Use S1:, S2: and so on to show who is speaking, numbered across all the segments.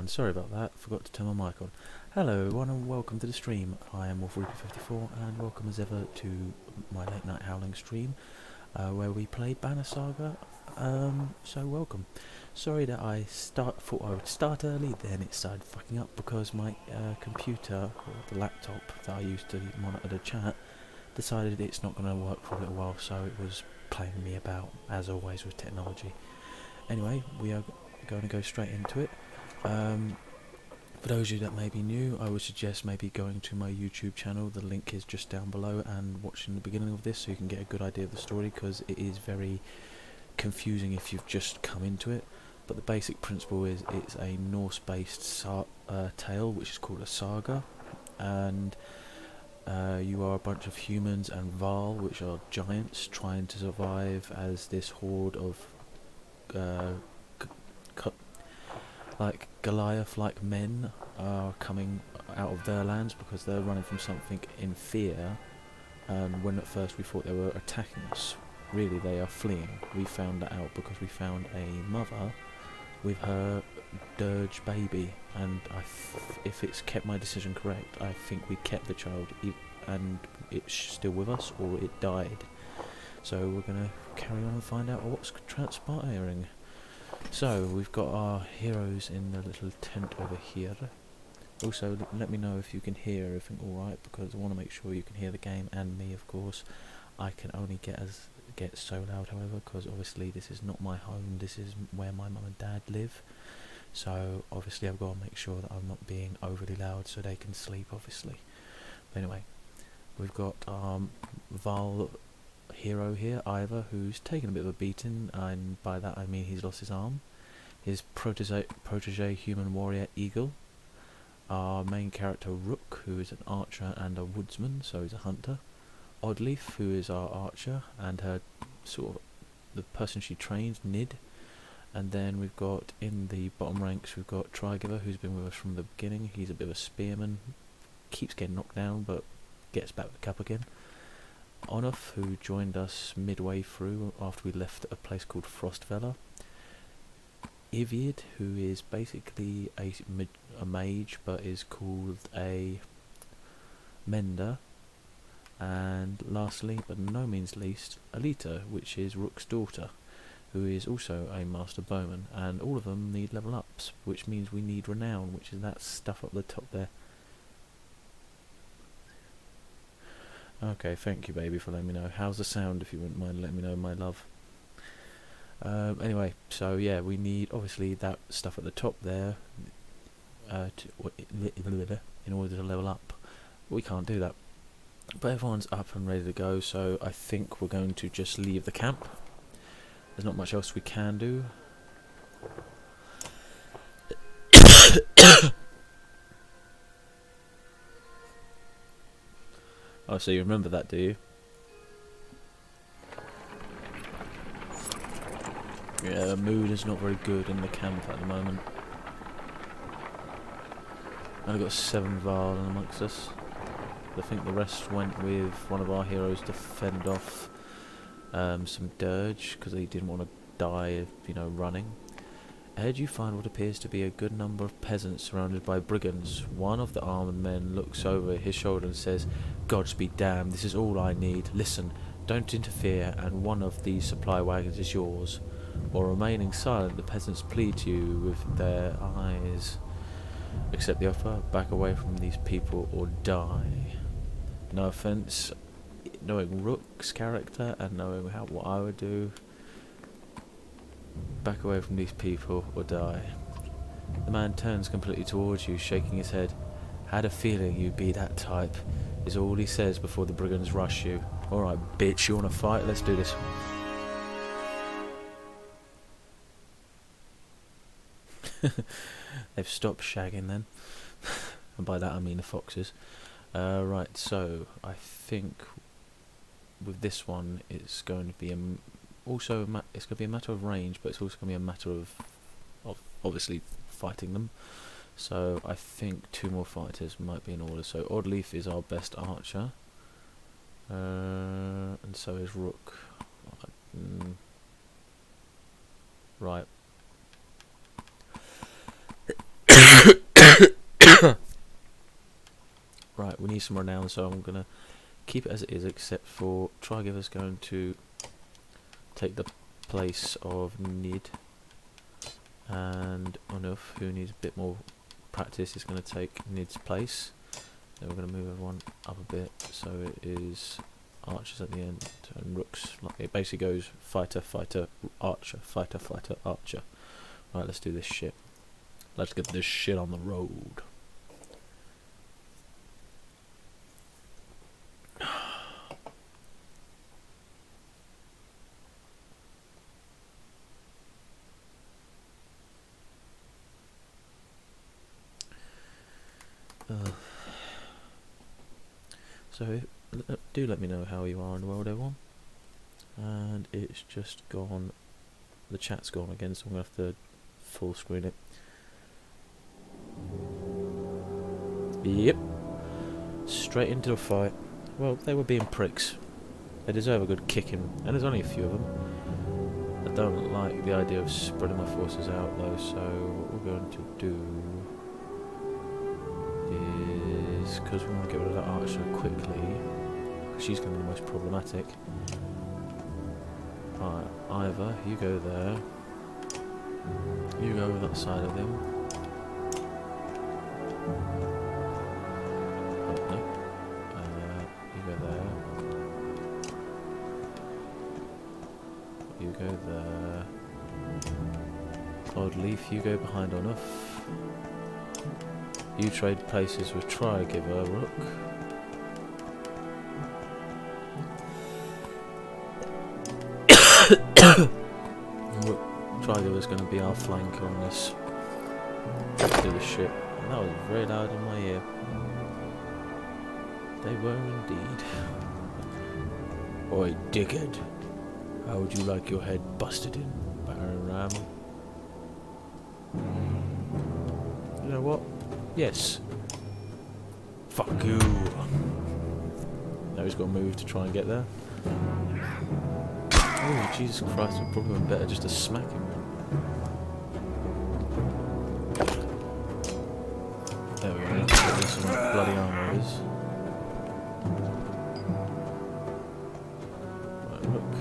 S1: everyone, sorry about that, forgot to turn my mic on. Hello everyone and welcome to the stream. I am Wolf54 and welcome as ever to my late night howling stream where we play Banner Saga. So welcome. Sorry that I thought I would start early, then it started fucking up because my computer, or the laptop that I used to monitor the chat, decided it's not going to work for a little while, so it was playing me about, as always with technology. Anyway, we are going to go straight into it. For those of you that may be new, I would suggest maybe going to my YouTube channel. The link is just down below, and watching the beginning of this so you can get a good idea of the story, because it is very confusing if you've just come into it. But the basic principle is it's a Norse-based tale which is called a saga, and you are a bunch of humans and Val, which are giants, trying to survive as this horde of like Goliath-like men are coming out of their lands because they're running from something in fear. When at first we thought they were attacking us, really they are fleeing. We found that out because we found a mother with her dirge baby, and if it's kept my decision correct, I think we kept the child and it's still with us, or it died. So we're going to carry on and find out what's transpiring. So we've got our heroes in the little tent over here. Also, let me know if you can hear everything alright, because I want to make sure you can hear the game and me, of course. I can only get so loud, however, because obviously this is not my home, this is where my mum and dad live. So obviously I've got to make sure that I'm not being overly loud so they can sleep, obviously. But anyway, we've got Val hero here, Ivor, who's taken a bit of a beating, and by that I mean he's lost his arm. His protege human warrior Eagle. Our main character Rook, who is an archer and a woodsman, so he's a hunter. Oddleaf, who is our archer, and her sort of the person she trains, Nid. And then we've got in the bottom ranks we've got Trigiver, who's been with us from the beginning. He's a bit of a spearman, keeps getting knocked down but gets back up again. Onof, who joined us midway through after we left a place called Frostvella. Ivied, who is basically a mage but is called a mender. And lastly, but no means least, Alita, which is Rook's daughter, who is also a master bowman, and all of them need level ups, which means we need renown, which is that stuff up the top there. Okay, thank you baby for letting me know. How's the sound, if you wouldn't mind letting me know, my love? Anyway, so yeah, we need obviously that stuff at the top there in order to level up. We can't do that. But everyone's up and ready to go, so I think we're going to just leave the camp. There's not much else we can do. Oh, so you remember that, do you? Yeah, the mood is not very good in the camp at the moment. Only got 7 Val amongst us. I think the rest went with one of our heroes to fend off some dirge, because he didn't want to die, running. Ahead you find what appears to be a good number of peasants surrounded by brigands. One of the armoured men looks over his shoulder and says, "Gods be damned, this is all I need. Listen, don't interfere, and one of these supply wagons is yours." While remaining silent, the peasants plead to you with their eyes. Accept the offer, back away from these people or die. No offence, knowing Rook's character and knowing what I would do, back away from these people or die. The man turns completely towards you, shaking his head. "Had a feeling you'd be that type," is all he says before the brigands rush you. "Alright bitch, you wanna fight? Let's do this." They've stopped shagging then. And by that I mean the foxes. Right, so I think with this one it's going to be it's going to be a matter of range, but it's also going to be a matter of obviously fighting them. So I think 2 more fighters might be in order. So Oddleaf is our best archer, and so is Rook. Right. we need some renown, so I'm going to keep it as it is, except for Trigiver's going to take the place of Nid, and Unuf, who needs a bit more practice, is going to take Nid's place. Then we're going to move everyone up a bit, so it is archers at the end and rooks. Like it basically goes fighter, fighter, archer, fighter, fighter, archer. Right, let's do this shit. Let's get this shit on the road. So do let me know how you are in the world, everyone. And it's just gone. The chat's gone again, so I'm gonna have to full screen it. Yep. Straight into a fight. Well, they were being pricks. They deserve a good kicking, and there's only a few of them. I don't like the idea of spreading my forces out though, so what we're going to do is, because we want to get rid of that archer quickly, she's going to be the most problematic. Alright, Ivor, you go there. You go over that side of him. Oh, no. You go there. You go there. Oddleaf, you go behind Unuf. You trade places with Trigiver, Rook. Trigiver's going to be our flank on this. Let's do this shit. And that was very loud in my ear. They were indeed. Oi, dickhead. How would you like your head busted in, Baron Ram? You know what? Yes. Fuck you. Now he's got to move to try and get there. Oh, Jesus Christ, it probably been better just to smack him. There we go, there's some bloody armour is. Right, look,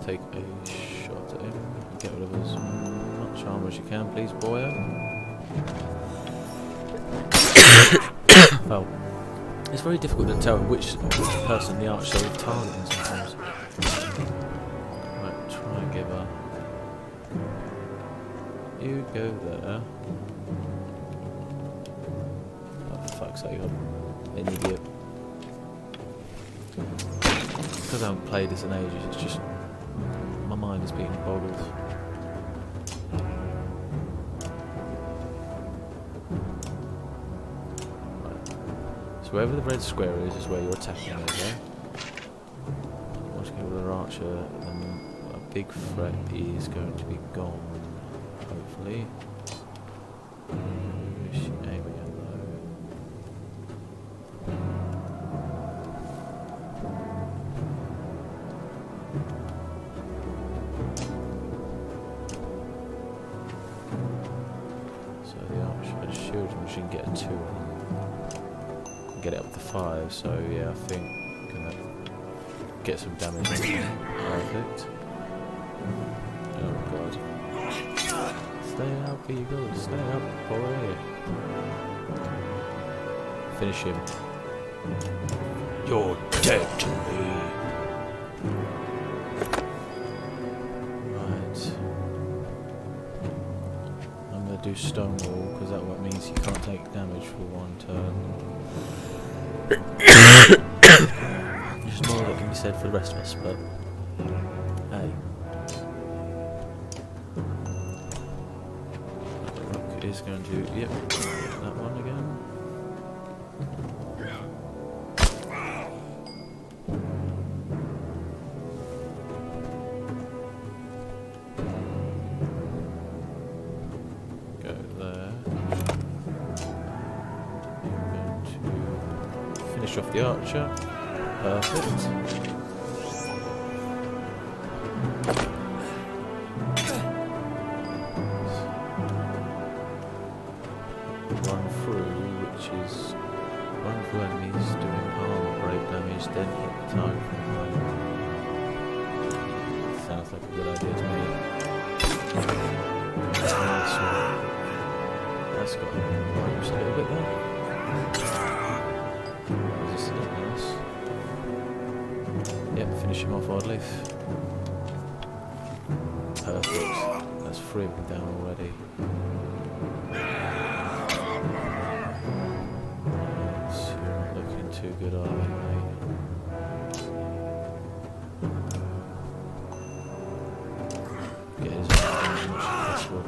S1: take a shot at him. Get rid of as much armour as you can, please, boyo. Well, it's very difficult to tell which person the archer is targeting sometimes. Right, Trigiver. You go there. Oh, fuck's sake, I'm an idiot. Because I haven't played this in ages, it's just... my mind is being boggled. Wherever the red square is where you're attacking, okay? Once you get rid of the archer, then a big threat is going to be gone, hopefully. Aim again though. So the archer shield machine get a 2 on. Get it up to 5, so yeah, I think I'm gonna get some damage. Perfect. Oh god. Stay out, Beagle, stay out, boy. Finish him. You're dead to me. Right. I'm gonna do Stonewall, because that means you can't take damage for 1 turn. There's more that can be said for the rest of us, but hey. Rook is going to, yep, that one again. Go there. Finish off the archer. Perfect. Run through, which is run through enemies doing No. Sounds like a good idea to me. That's got ropes a little bit there. Is this nice? Yep, finish him off, Oddleaf. Perfect. That's 3 of them down already. So you're not looking too good, are you, mate? Get his arm as much as possible.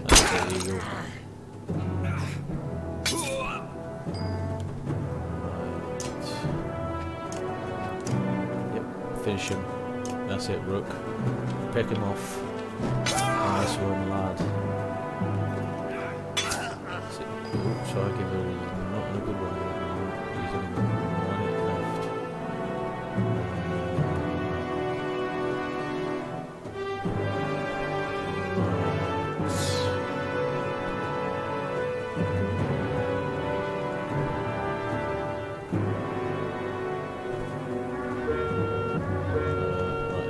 S1: That's the eagle. Finish him. That's it, Rook. Pick him off. Nice one, lad. That's it. Ooh, try to give her not in a good way. He's only got 1 hit left.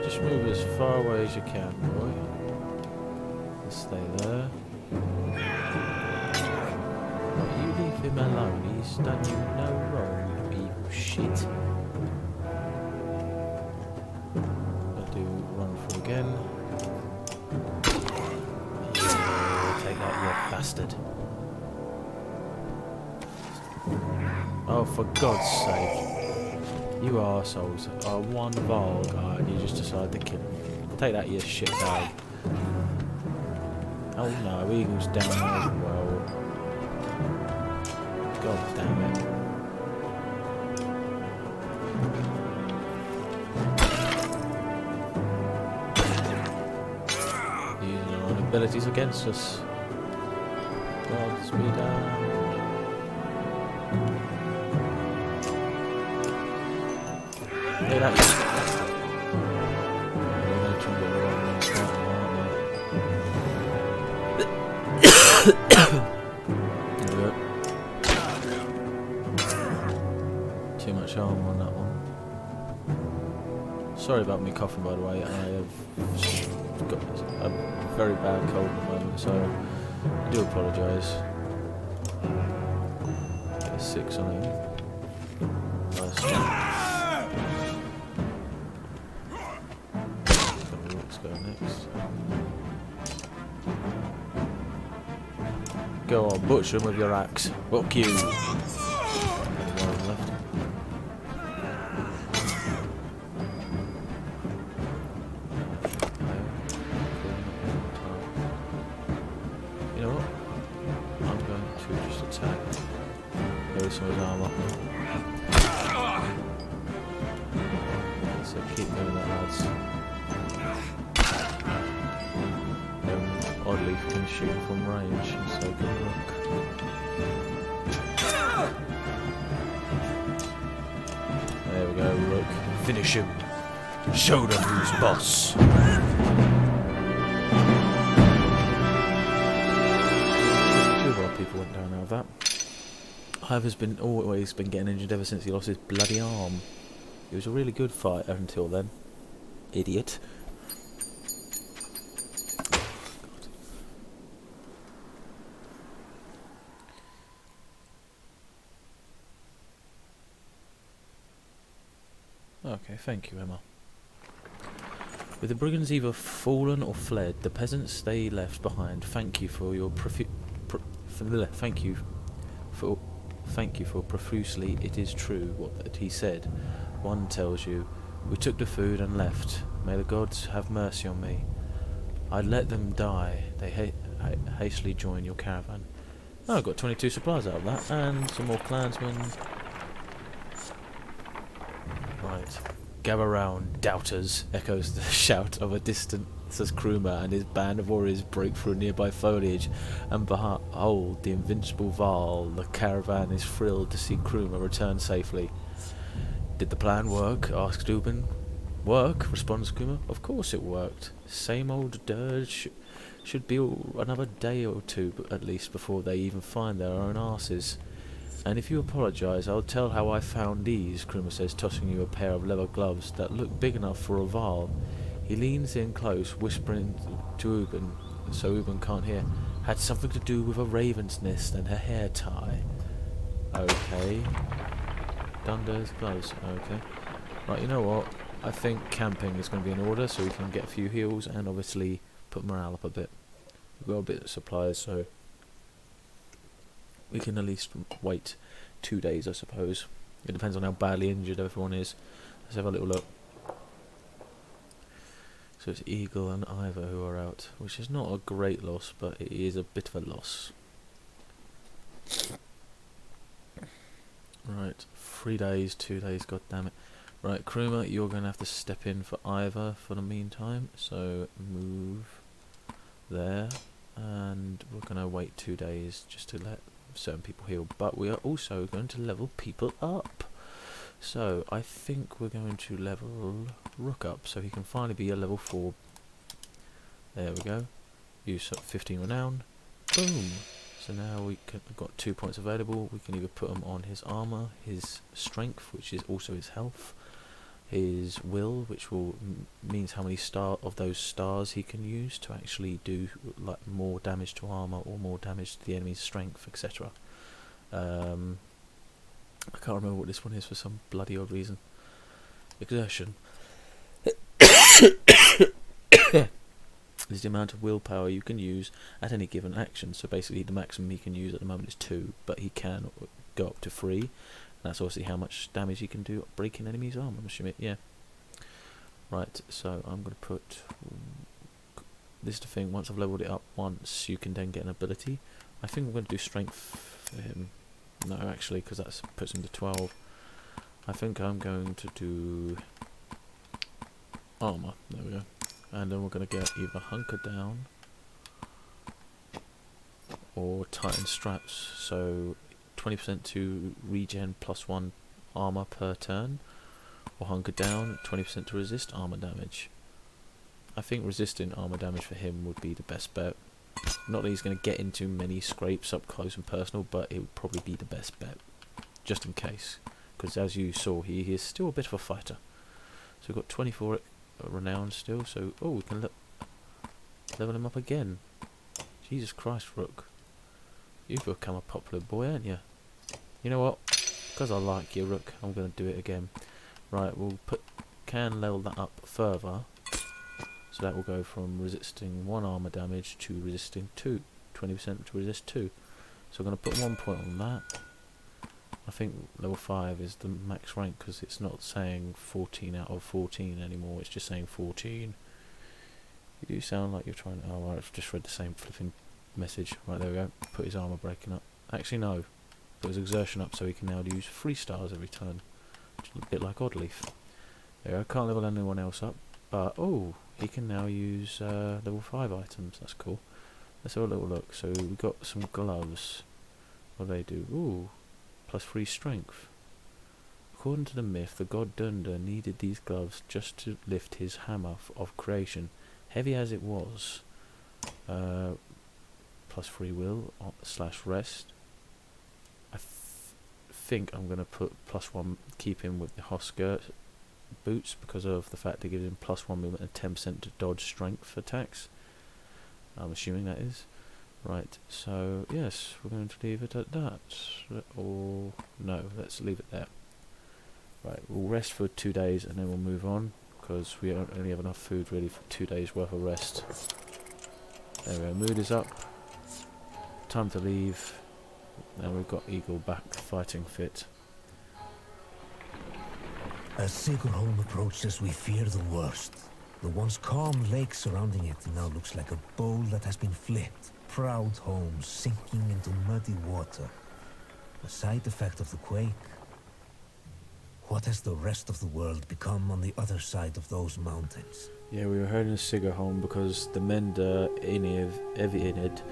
S1: Just move as far away as you can, boy. Just stay there. You leave him alone. He's done you no wrong, you evil shit. I'll do run through again. Yeah, take that, you bastard. Oh, for God's sake. You arseholes are one vile guy and you just decide to kill him. Take that, you shit bag. Oh no, Eagle's down there as well. God damn it. Using our own abilities against us. God's be down. Hey, that is. Too much arm on that one. Sorry about me coughing, by the way. I have got a very bad cold at the moment, so I do apologise. Get a 6 on him. Nice one. Go next. Go on, butcher him with your axe. Fuck you. One left. You know what? I'm going to just attack. Go some of his armour. So keep doing that, lads. Oddleaf can shoot from range, so good luck. There we go, Rook. Finish him. Show them who's boss. Two of our people went down out of that. Ivor's always been getting injured ever since he lost his bloody arm. He was a really good fighter until then. Idiot. Okay, thank you, Emma. With the brigands either fallen or fled, the peasants they left behind. Thank you for your thank you for profusely. It is true what he said. One tells you, we took the food and left. May the gods have mercy on me. I'd let them die. They hastily joined your caravan. Oh, I got 22 supplies out of that, and some more clansmen. Right. Gather round, doubters, echoes the shout of a distant Kruma and his band of warriors break through nearby foliage, and behold the invincible Varl. The caravan is thrilled to see Kruma return safely. Did the plan work? Asked Ubin. Work, responds Kuma. Of course it worked. Same old dirge. Should be another day or two at least before they even find their own asses. And if you apologise, I'll tell how I found these, Kuma says, tossing you a pair of leather gloves that look big enough for a vial. He leans in close, whispering to Uben, so Uben can't hear. Had something to do with a raven's nest and her hair tie. Okay. Dunder's gloves. Okay. Right, you know what? I think camping is going to be in order, so we can get a few heals and obviously put morale up a bit. We've got a bit of supplies, so we can at least wait 2 days, I suppose. It depends on how badly injured everyone is. Let's have a little look. So it's Eagle and Ivor who are out, which is not a great loss, but it is a bit of a loss. Right, 3 days, 2 days, god damn it. Right, Kruma, you're going to have to step in for Ivor for the meantime, so move there, and we're going to wait 2 days just to let certain people heal, but we are also going to level people up. So I think we're going to level Rook up so he can finally be a level 4. There we go. Use 15 renown. Boom. So now we've got 2 points available. We can either put them on his armor, his strength, which is also his health, his will, which will means how many of those stars he can use to actually do like more damage to armor or more damage to the enemy's strength, etc. I can't remember what this one is for some bloody odd reason. Exertion. Is the amount of willpower you can use at any given action. So basically the maximum he can use at the moment is 2, but he can go up to 3. That's obviously how much damage he can do breaking enemies' armor, I'm assuming. Yeah. Right, so I'm going to put this is the thing, once I've leveled it up once, you can then get an ability. I think I'm going to do strength for him. No, actually, because that puts him to 12. I think I'm going to do armor. There we go. And then we're going to get either hunker down or tighten straps. So 20% to regen +1 armor per turn, or hunker down 20% to resist armor damage. I think resisting armor damage for him would be the best bet. Not that he's going to get into many scrapes up close and personal, but it would probably be the best bet, just in case. Because as you saw, he is still a bit of a fighter. So we've got 24 renown still, so we can level him up again. Jesus Christ, Rook. You've become a popular boy, aren't you? You know what? Because I like you, Rook, I'm going to do it again. Right, we'll can level that up further. So that will go from resisting 1 armor damage to resisting 2. 20% to resist 2. So I'm going to put 1 point on that. I think level 5 is the max rank because it's not saying 14 out of 14 anymore, it's just saying 14. You do sound like you're trying to... Oh, right, I've just read the same flipping message. Right, there we go. Put his armor breaking up. Actually, no. Put his exertion up so he can now use 3 stars every turn. Which is a bit like Oddleaf. There, I can't level anyone else up. But, he can now use level 5 items. That's cool. Let's have a little look. So we've got some gloves. What do they do? +3 strength. According to the myth, the god Dunder needed these gloves just to lift his hammer of creation, heavy as it was. +3 will / rest. I think I'm going to put +1, keep him with the Hosker boots because of the fact it gives him +1 movement and 10% to dodge strength attacks. I'm assuming that is. Right, so yes, we're going to leave it at that. Or no, let's leave it there. Right, we'll rest for 2 days and then we'll move on because we don't only have enough food really for 2 days worth of rest. There we go, mood is up. Time to leave. Now we've got Eagle back fighting fit.
S2: As Sigurholm approached us, we fear the worst. The once calm lake surrounding it now looks like a bowl that has been flipped. Proud homes sinking into muddy water. A side effect of the quake. What has the rest of the world become on the other side of those mountains?
S1: Yeah, we were heading to Sigurholm because the mender Evinid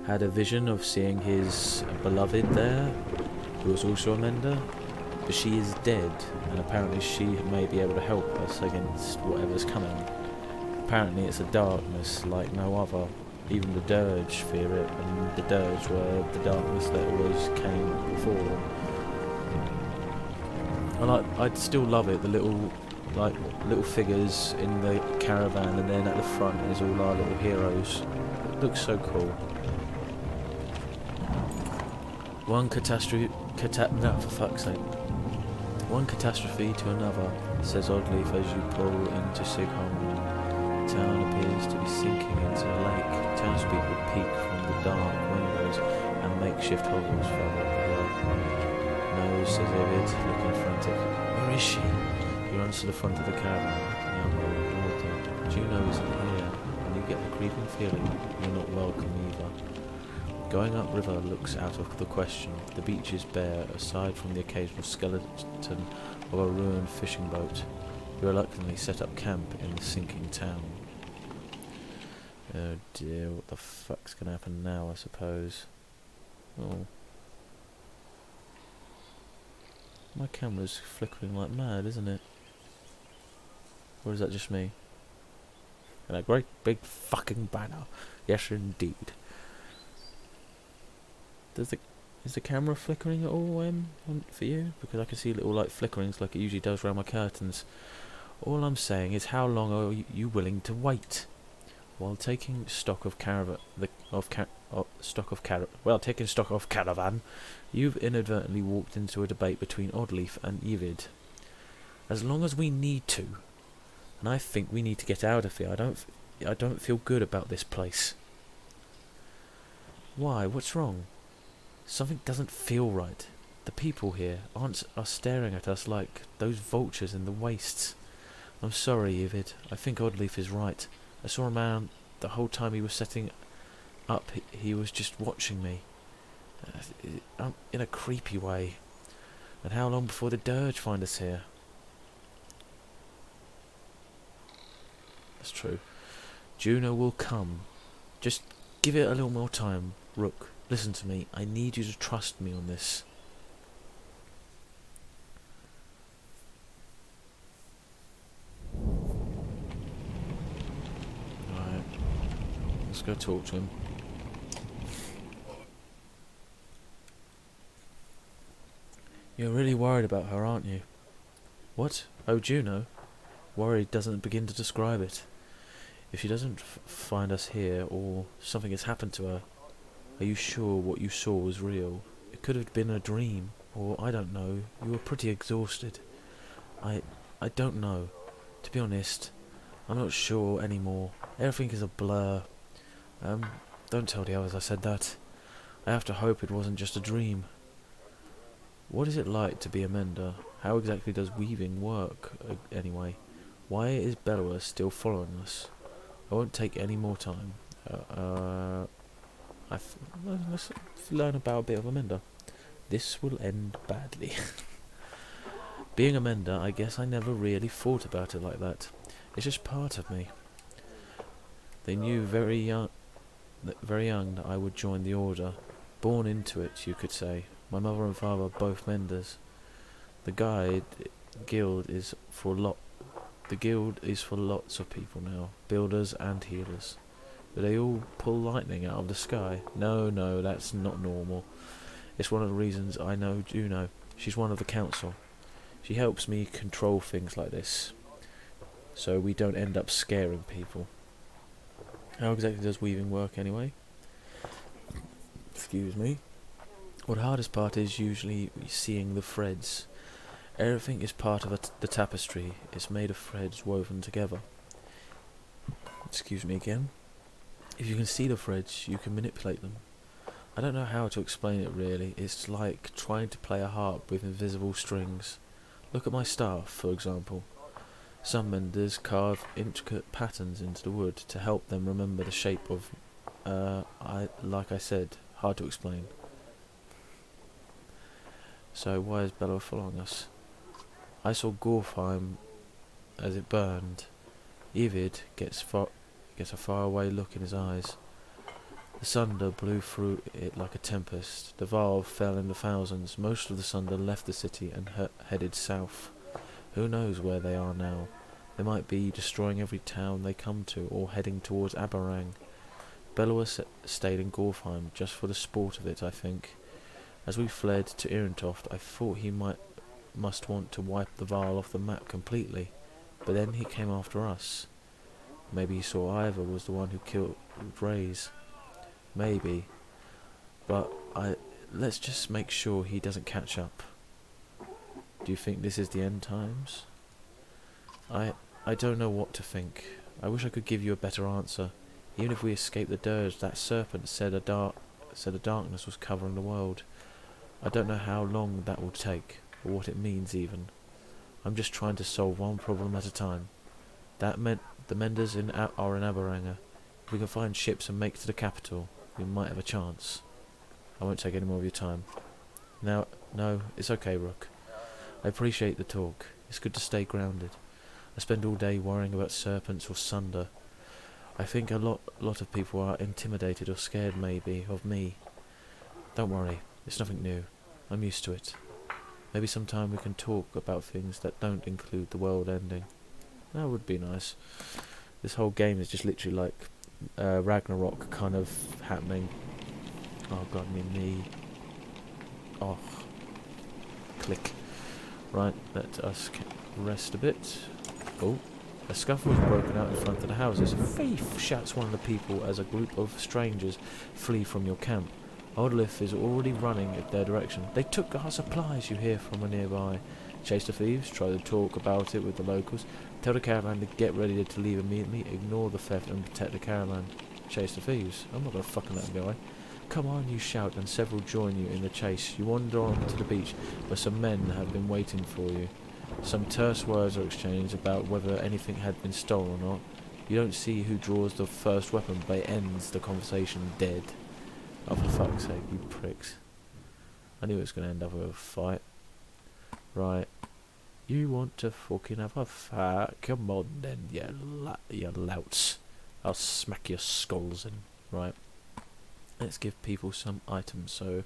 S1: had a vision of seeing his beloved there, who was also a mender. but she is dead, and apparently she may be able to help us against whatever's coming. Apparently it's a darkness like no other. Even the dirge fear it, and the dirge were the darkness that always came before. I'd still love it, the little figures in the caravan, and then at the front is all our little heroes. Looks so cool. One catastrophe to another, says Oddleif as you pull into Sigholm. The town appears to be sinking into the lake. Townspeople peek from the dark windows and makeshift hovels further below. No, says Ivid, looking frantic. Where is she? He runs to the front of the caravan, looking out over the water. Juno isn't here, and you get the creeping feeling you're not welcome either. Going upriver looks out of the question. The beach is bare, aside from the occasional skeleton of a ruined fishing boat. You reluctantly set up camp in the sinking town. Oh dear, what the fuck's gonna happen now, I suppose? Oh. My camera's flickering like mad, isn't it? Or is that just me? And a great big fucking banner. Yes, indeed. Is the camera flickering at all, for you? Because I can see little like flickerings like it usually does around my curtains. All I'm saying is, how long are you willing to wait? While taking stock of caravan, you've inadvertently walked into a debate between Oddleif and Yvid. As long as we need to, and I think we need to get out of here. I don't feel good about this place. Why? What's wrong? Something doesn't feel right. The people here are staring at us like those vultures in the wastes. I'm sorry, Yvid. I think Oddleif is right. I saw a man the whole time he was setting up. He was just watching me. In a creepy way. And how long before the dirge find us here? That's true. Juno will come. Just give it a little more time. Rook, listen to me. I need you to trust me on this. Alright. Let's go talk to him. You're really worried about her, aren't you? What? Oh, Juno? Worried doesn't begin to describe it. If she doesn't find us here, or something has happened to her, are you sure what you saw was real? It could have been a dream, or I don't know. You were pretty exhausted. I don't know. To be honest, I'm not sure anymore. Everything is a blur. Don't tell the others I said that. I have to hope it wasn't just a dream. What is it like to be a mender? How exactly does weaving work, anyway? Why is Bellower still following us? I won't take any more time. Let's learn about a bit of a mender. This will end badly. Being a mender, I guess I never really thought about it like that. It's just part of me. They knew very young that I would join the order. Born into it, you could say. My mother and father both menders. The guild is for lots of people now, builders and healers. But they all pull lightning out of the sky. No, that's not normal. It's one of the reasons I know Juno. She's one of the council. She helps me control things like this, so we don't end up scaring people. How exactly does weaving work anyway? Excuse me. Well, the hardest part is usually seeing the threads. Everything is part of the tapestry. It's made of threads woven together. Excuse me again. If you can see the threads, you can manipulate them. I don't know how to explain it really. It's like trying to play a harp with invisible strings. Look at my staff, for example. Some menders carve intricate patterns into the wood to help them remember the shape of... like I said, hard to explain. So why is Bellower following us? I saw Gorfheim as it burned. Yvid gets a faraway look in his eyes. The thunder blew through it like a tempest. The Val fell in the thousands. Most of the thunder left the city and headed south. Who knows where they are now? They might be destroying every town they come to, or heading towards Aberrang. Bellower stayed in Gorfheim just for the sport of it, I think. As we fled to Irentoft, I thought he must want to wipe the Val off the map completely, but then he came after us. Maybe he saw Ivor was the one who killed Reyes. Maybe, but let's just make sure he doesn't catch up. Do you think this is the end times? I don't know what to think. I wish I could give you a better answer. Even if we escape the dirge, that serpent said a darkness was covering the world. I don't know how long that will take, or what it means even. I'm just trying to solve one problem at a time. That meant the Menders are in Aberranga. If we can find ships and make it to the capital, we might have a chance. I won't take any more of your time. No, it's okay, Rook. I appreciate the talk. It's good to stay grounded. I spend all day worrying about serpents or sunder. I think a lot of people are intimidated or scared, maybe, of me. Don't worry, it's nothing new. I'm used to it. Maybe sometime we can talk about things that don't include the world ending. That would be nice. This whole game is just literally like Ragnarok kind of happening. Oh god, my knee. Oh. Click. Right, let us rest a bit. Oh. A scuffle has broken out in front of the houses. "Thief!" shouts one of the people as a group of strangers flee from your camp. Oddlif is already running in their direction. "They took our supplies," you hear from a nearby. Chase the thieves, try to talk about it with the locals. Tell the caravan to get ready to leave immediately. Ignore the theft and protect the caravan. Chase the thieves. I'm not going to fucking let them go, eh? "Come on," you shout, and several join you in the chase. You wander on to the beach, where some men have been waiting for you. Some terse words are exchanged about whether anything had been stolen or not. You don't see who draws the first weapon, but it ends the conversation dead. Oh, for fuck's sake, you pricks. I knew it was going to end up with a fight. Right. You want to fucking have a fight? Come on then, you louts. I'll smack your skulls in. Right. Let's give people some items. So,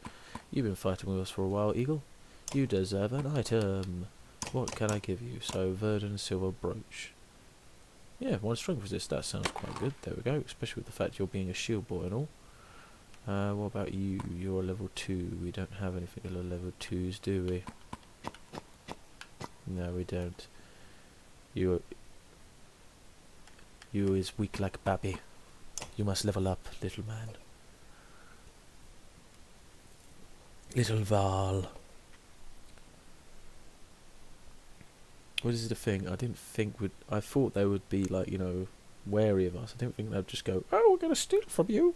S1: you've been fighting with us for a while, Eagle. You deserve an item. What can I give you? So, Verdant Silver Brooch. Yeah, 1 strength resist. That sounds quite good. There we go. Especially with the fact you're being a shield boy and all. What about you? You're a level 2. We don't have anything at level 2s, do we? No, we don't. You is weak like Babby. You must level up, little man. Little Val. What is the thing? I thought they would be like, you know, wary of us. I didn't think they'd just go, "Oh, we're gonna steal from you."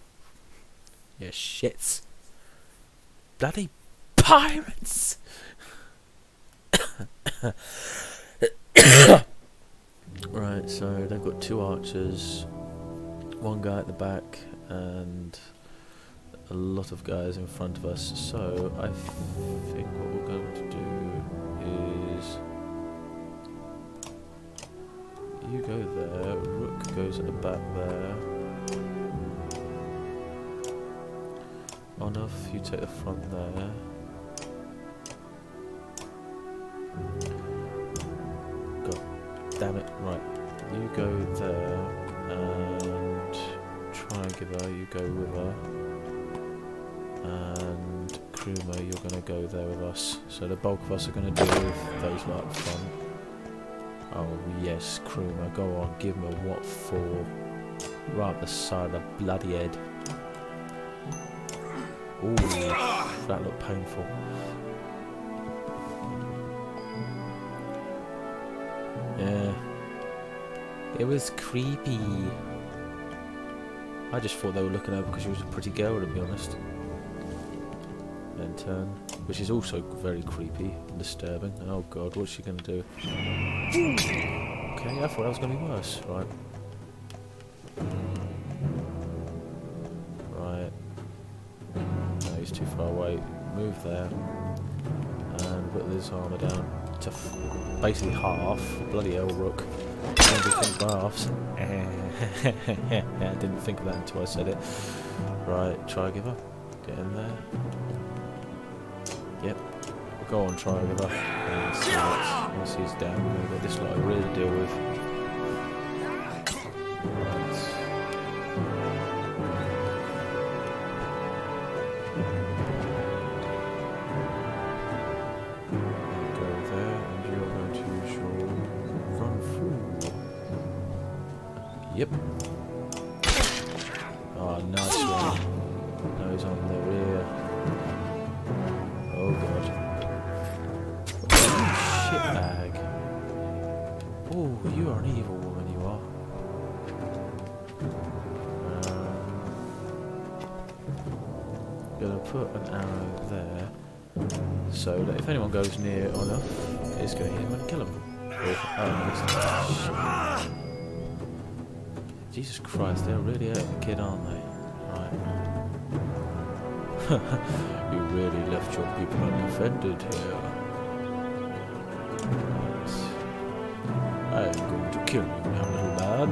S1: Yeah, shits. Bloody pirates! Right, so they've got 2 archers, 1 guy at the back, and a lot of guys in front of us. So I think what we're going to do is you go there, Rook goes at the back there. Onoff, you take the front there. God damn it, right. You go there and try and give her, you go with her. And Kruma, you're going to go there with us. So the bulk of us are going to deal with those right up front. Oh yes, Kruma, go on, give me a what for. Right up the side of the bloody head. Ooh, that looked painful. Yeah. It was creepy. I just thought they were looking at her because she was a pretty girl, to be honest. Then turn. Which is also very creepy and disturbing. Oh god, what's she going to do? Okay, I thought that was going to be worse. Right. Right. No, he's too far away. Move there. And put this armour down to basically half. Bloody hell, Rook. Don't be think halves. I didn't think of that until I said it. Right, try give up. Get in there. Yep. Go on, try give up. And see what, once he's down, we've got this lot over here to deal with. Right. Go there, and you're going to use your run through. Yep. Oh, nice one. Now he's on the rear. Oh god. Shitbag. Oh, you are an evil woman, you are. Gonna put an arrow there, so that if anyone goes near enough, it's gonna hit him and kill him. Jesus Christ, they're really hurting the kid, aren't they? Right. You really left your people undefended here. Right. I am going to kill you now, little man.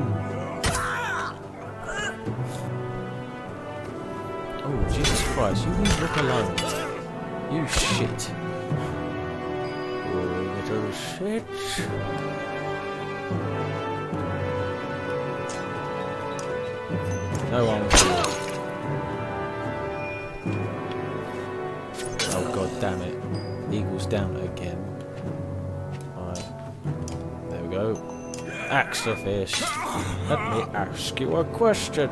S1: Oh, Jesus Christ, you leave Rick alone. You shit. Oh, little shit. No one will. Oh god damn it. Eagle's down again. Alright. There we go. Axe the fish. Let me ask you a question.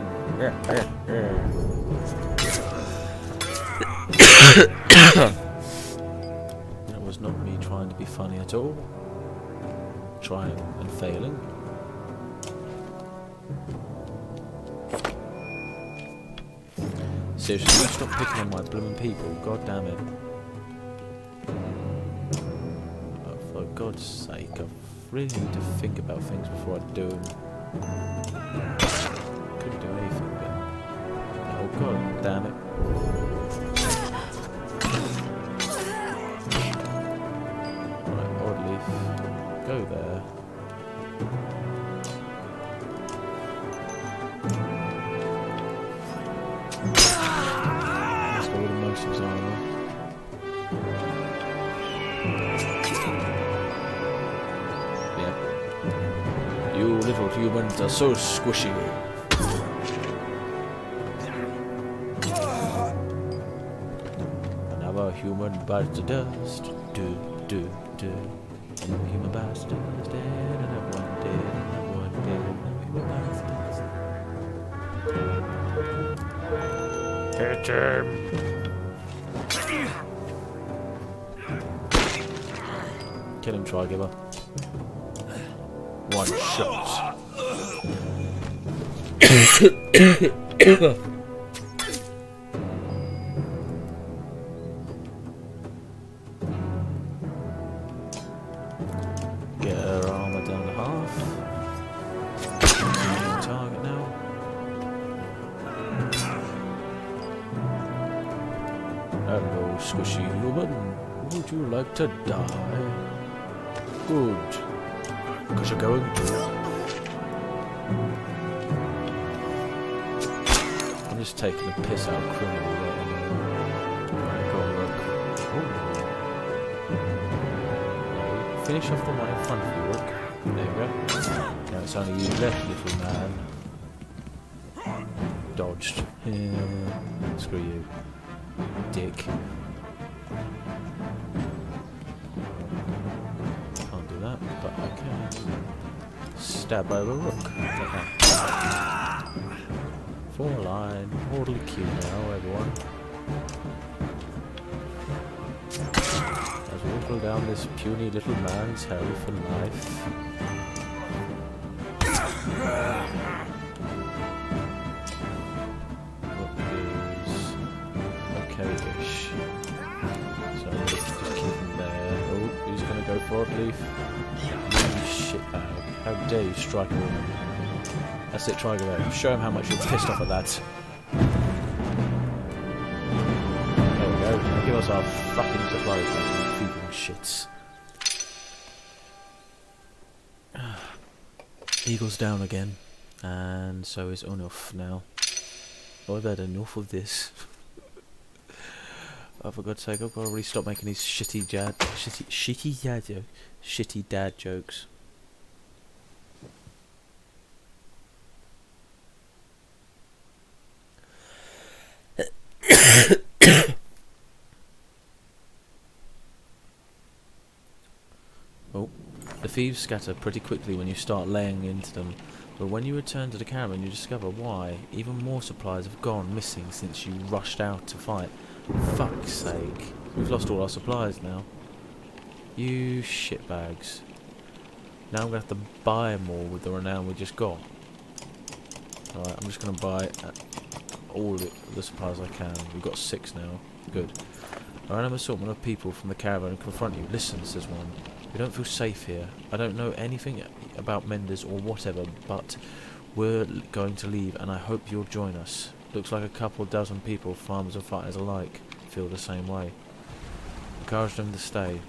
S1: That was not me trying to be funny at all. Trying and failing. Seriously, stop picking on my blooming people, god damn it. Oh, for God's sake, I really need to think about things before I do them. Couldn't do anything but... Oh god damn it. Right, Oddleaf, go there. His armor. Yep. You little humans are so squishy. Another human bites the dust. Do. Another human bites the dust. Dead. Another one dead. Another one dead. Another human bites the dust. Hit him. Kill him, Try-Giver. One shot. Get her armor down to half. Target now. Hello, squishy human. Would you like to die? Good. Because you're going to. I'm just taking a piss out of criminal right now. Right, go on, Rook. Ooh. Finish off the one in front of you, Rook. There you go. Now it's only you left, little man. Dodged. Yeah. Screw you. Dick. But I can stab over Rook. Okay. Form a line. Orderly queue now, everyone. As we whittle down this puny little man's hell for life. Rook is okay-ish. So just keep him there. Oh, he's gonna go for it, Leaf. Shitbag. How dare you strike a woman? That's it, try again. Show him how much you're pissed off at that. There we go. Now give us our fucking supply pack, you thieving shits. Eagle's down again. And so is Unuf now. I've had enough of this. Oh, for God's sake, I've got to really stop making these shitty dad jokes. Oh, the thieves scatter pretty quickly when you start laying into them, but when you return to the caravan you discover why even more supplies have gone missing since you rushed out to fight. Fuck's sake, we've lost all our supplies now. You shitbags. Now I'm going to have to buy more with the renown we just got. Alright, I'm just going to buy all the supplies I can. We've got 6 now. Good. A random assortment of people from the caravan confront you. Listen, says one. We don't feel safe here. I don't know anything about Menders or whatever, but we're going to leave and I hope you'll join us. Looks like a couple dozen people, farmers and fighters alike, feel the same way. Encourage them to stay.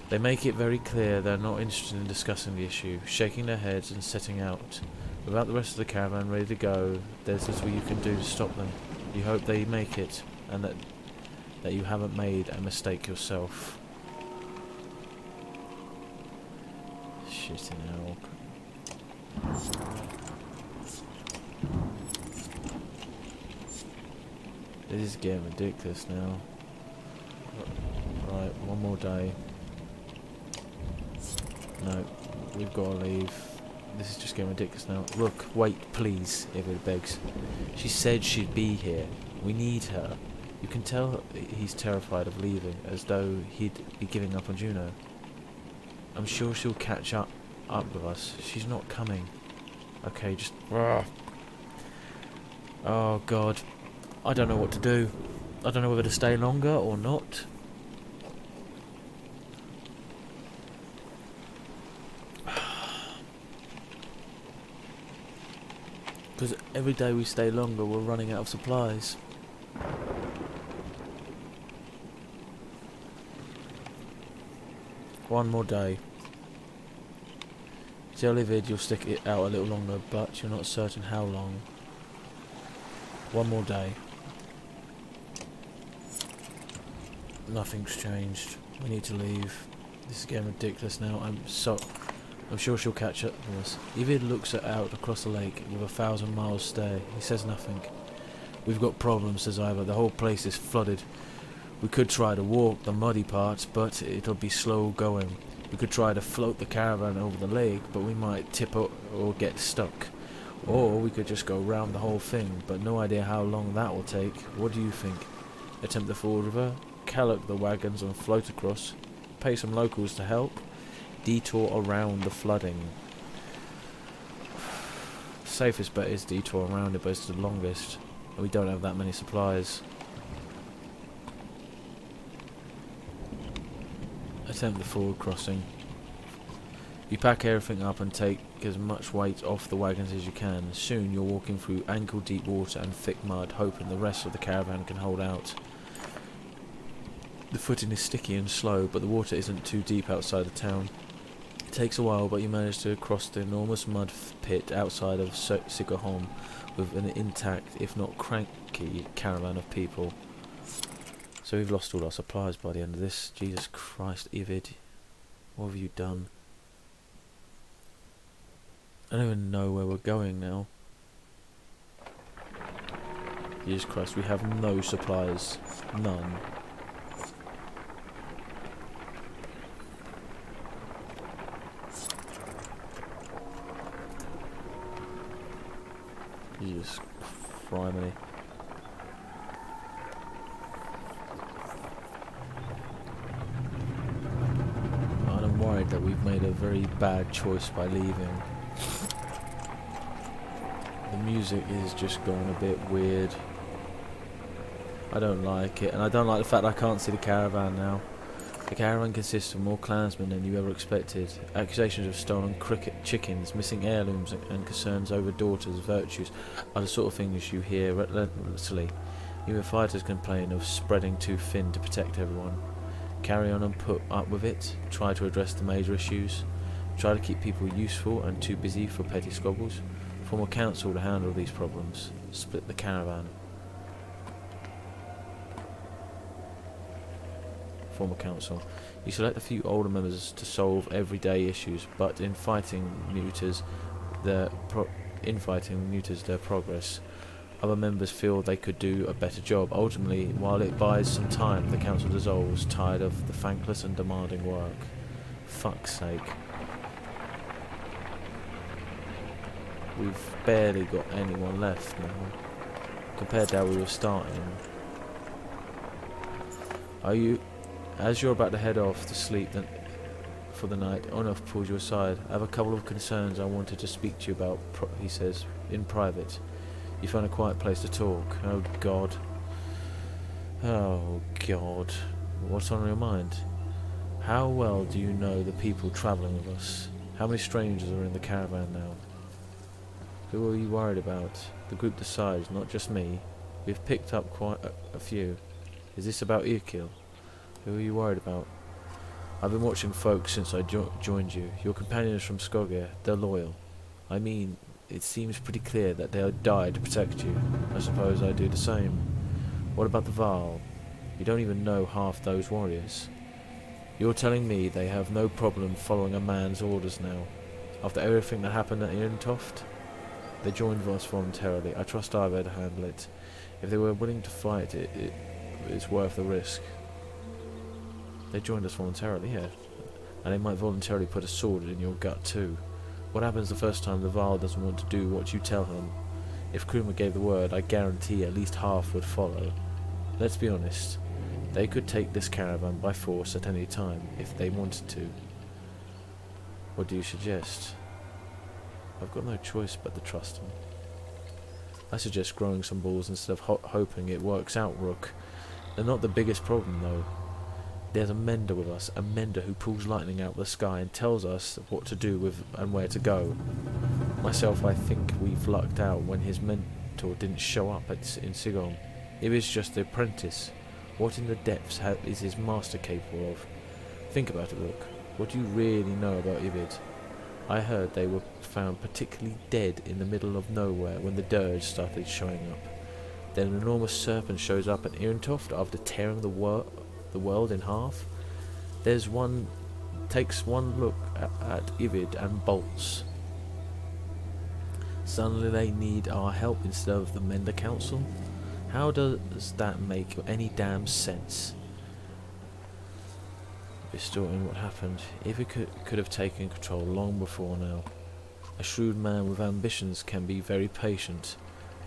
S1: They make it very clear they're not interested in discussing the issue, shaking their heads and setting out. Without the rest of the caravan ready to go, there's little you can do to stop them. You hope they make it, and that you haven't made a mistake yourself. Shitting hell. This is getting ridiculous now. Right, one more day. No, we've got to leave. This is just getting ridiculous now. Look, wait, please, Ivid begs. She said she'd be here. We need her. You can tell he's terrified of leaving, as though he'd be giving up on Juno. I'm sure she'll catch up with us. She's not coming. Okay, just... Oh, God. I don't know what to do. I don't know whether to stay longer or not. Because every day we stay longer, we're running out of supplies. One more day. Tell Livid you'll stick it out a little longer, but you're not certain how long. One more day. Nothing's changed. We need to leave. This is getting ridiculous now. I'm sure she'll catch up with us. Ivid looks out across the lake with 1,000 miles stare. He says nothing. We've got problems, says Ivor. The whole place is flooded. We could try to walk the muddy parts, but it'll be slow going. We could try to float the caravan over the lake, but we might tip or get stuck. Or we could just go round the whole thing, but no idea how long that will take. What do you think? Attempt the ford river, callock the wagons and float across, pay some locals to help, detour around the flooding. The safest bet is detour around it, but it's the longest, and we don't have that many supplies. Attempt the forward crossing. You pack everything up and take as much weight off the wagons as you can. Soon you're walking through ankle-deep water and thick mud, hoping the rest of the caravan can hold out. The footing is sticky and slow, but the water isn't too deep outside the town. It takes a while, but you manage to cross the enormous mud pit outside of Sigurholm with an intact, if not cranky, caravan of people. So we've lost all our supplies by the end of this. Jesus Christ, Ivid. What have you done? I don't even know where we're going now. Jesus Christ, we have no supplies. None. Jesus Christ. I'm worried that we've made a very bad choice by leaving. The music is just going a bit weird. I don't like it, and I don't like the fact that I can't see the caravan now. The caravan consists of more clansmen than you ever expected. Accusations of stolen chickens, missing heirlooms, and concerns over daughters' virtues are the sort of things you hear relentlessly. Even fighters complain of spreading too thin to protect everyone. Carry on and put up with it. Try to address the major issues. Try to keep people useful and too busy for petty squabbles. Form a council to handle these problems. Split the caravan. Form a council. You select a few older members to solve everyday issues, but infighting neuters their progress. Other members feel they could do a better job. Ultimately, while it buys some time, the council dissolves, tired of the thankless and demanding work. Fuck's sake. We've barely got anyone left now, compared to how we were starting. As you're about to head off to sleep for the night, Onof pulls you aside. I have a couple of concerns I wanted to speak to you about, he says, in private. You found a quiet place to talk. Oh God. Oh God. What's on your mind? How well do you know the people travelling with us? How many strangers are in the caravan now? Who are you worried about? The group decides, not just me. We've picked up quite a few. Is this about Irkil? Who are you worried about? I've been watching folks since I joined you. Your companions from Skogir, they're loyal. I mean, it seems pretty clear that they'll die to protect you. I suppose I do the same. What about the Varl? You don't even know half those warriors. You're telling me they have no problem following a man's orders now, after everything that happened at Irontoft? They joined us voluntarily. I trust Ivar to handle it. If they were willing to fight, it's worth the risk. They joined us voluntarily, yeah. And they might voluntarily put a sword in your gut too. What happens the first time the Varl doesn't want to do what you tell him? If Kruma gave the word, I guarantee at least half would follow. Let's be honest. They could take this caravan by force at any time, if they wanted to. What do you suggest? I've got no choice but to trust them. I suggest growing some balls instead of hoping it works out, Rook. They're not the biggest problem, though. There's a mender with us, a mender who pulls lightning out of the sky and tells us what to do with and where to go. Myself, I think we've lucked out when his mentor didn't show up in Sigom. It was just the apprentice. What in the depths is his master capable of? Think about it, Rook. What do you really know about Ivid? I heard they were found particularly dead in the middle of nowhere when the dirge started showing up. Then an enormous serpent shows up at Irontoft after tearing the world in half. Takes one look at Ivid and bolts. Suddenly they need our help instead of the Mender Council? How does that make any damn sense? Distorting what happened. Ivid could have taken control long before now. A shrewd man with ambitions can be very patient.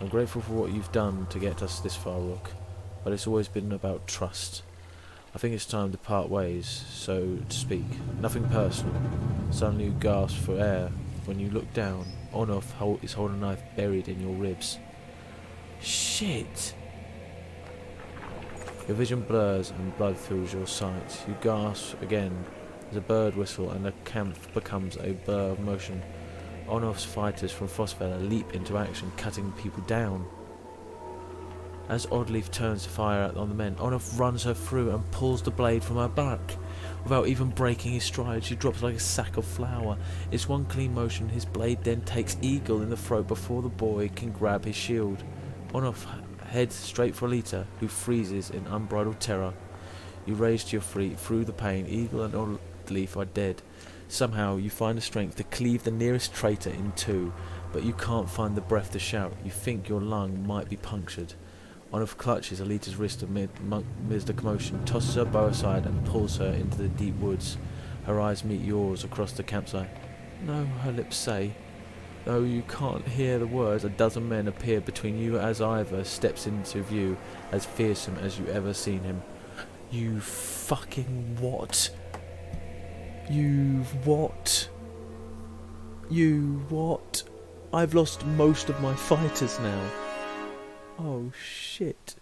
S1: I'm grateful for what you've done to get us this far, Rook, but it's always been about trust. I think it's time to part ways, so to speak. Nothing personal. Suddenly you gasp for air. When you look down, Onof is holding a knife buried in your ribs. Shit! Your vision blurs and blood fills your sight. You gasp again as a bird whistle and the camp becomes a blur of motion. Onof's fighters from Frostfeller leap into action, cutting people down. As Oddleaf turns to fire on the men, Onof runs her through and pulls the blade from her back. Without even breaking his stride, she drops like a sack of flour. It's one clean motion, his blade then takes Eagle in the throat before the boy can grab his shield. Onof heads straight for Alita, who freezes in unbridled terror. You raise to your feet through the pain. Eagle and Oddleaf are dead. Somehow you find the strength to cleave the nearest traitor in two, but you can't find the breath to shout. You think your lung might be punctured. Onof clutches Alita's wrist amidst the commotion, tosses her bow aside and pulls her into the deep woods. Her eyes meet yours across the campsite. No, her lips say. Though you can't hear the words, a dozen men appear between you as Ivor steps into view, as fearsome as you ever seen him. You fucking what? You what? You what? I've lost most of my fighters now. Oh shit.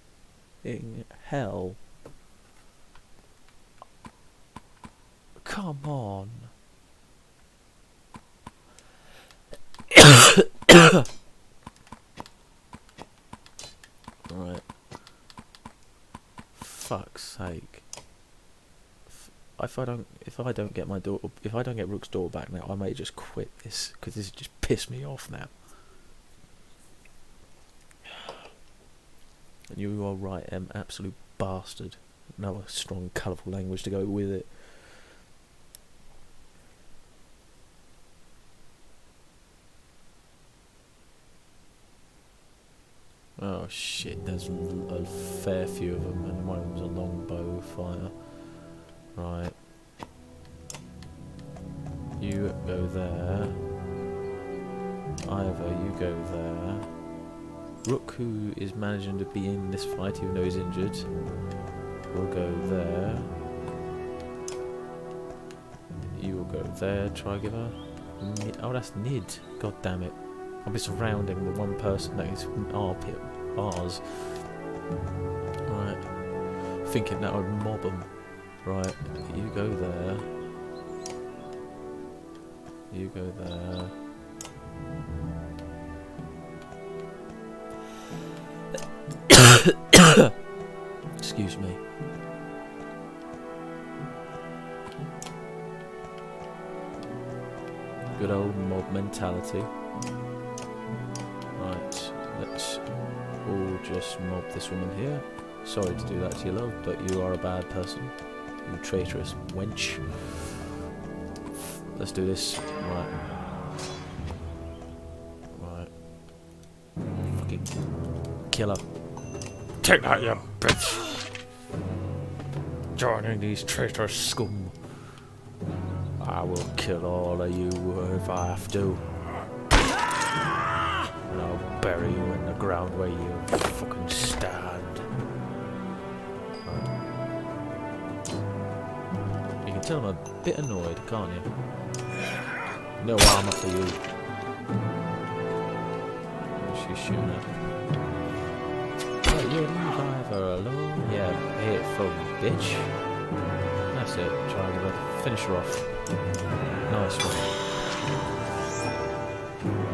S1: In hell. Come on. Right. Fuck's sake. If I don't get my door, if I don't get Rook's door back now, I may just quit this because this has just pissed me off now. You are right, absolute bastard. No strong, colourful language to go with it. Oh shit, there's a fair few of them, and one of them's a longbow fire. Right. You go there. Ivor, you go there. Rook, who is managing to be in this fight even though he's injured, will go there. You will go there, Trigiver. Oh, that's Nid. God damn it. I'll be surrounding the one person that is ours. Right. Thinking that would mob them. Right. You go there. You go there. Excuse me. Good old mob mentality. Right, let's all just mob this woman here. Sorry to do that to you, love, but you are a bad person. You traitorous wench. Let's do this. Right. Right. Fucking kill her. Take that, you bitch! Joining these traitorous scum. I will kill all of you if I have to. And I'll bury you in the ground where you fucking stand. You can tell I'm a bit annoyed, can't you? No armor for you. What's she shooting at? Oh, you leave Ivor alone? Yeah, hit from bitch. That's it, try to finish her off. Nice one.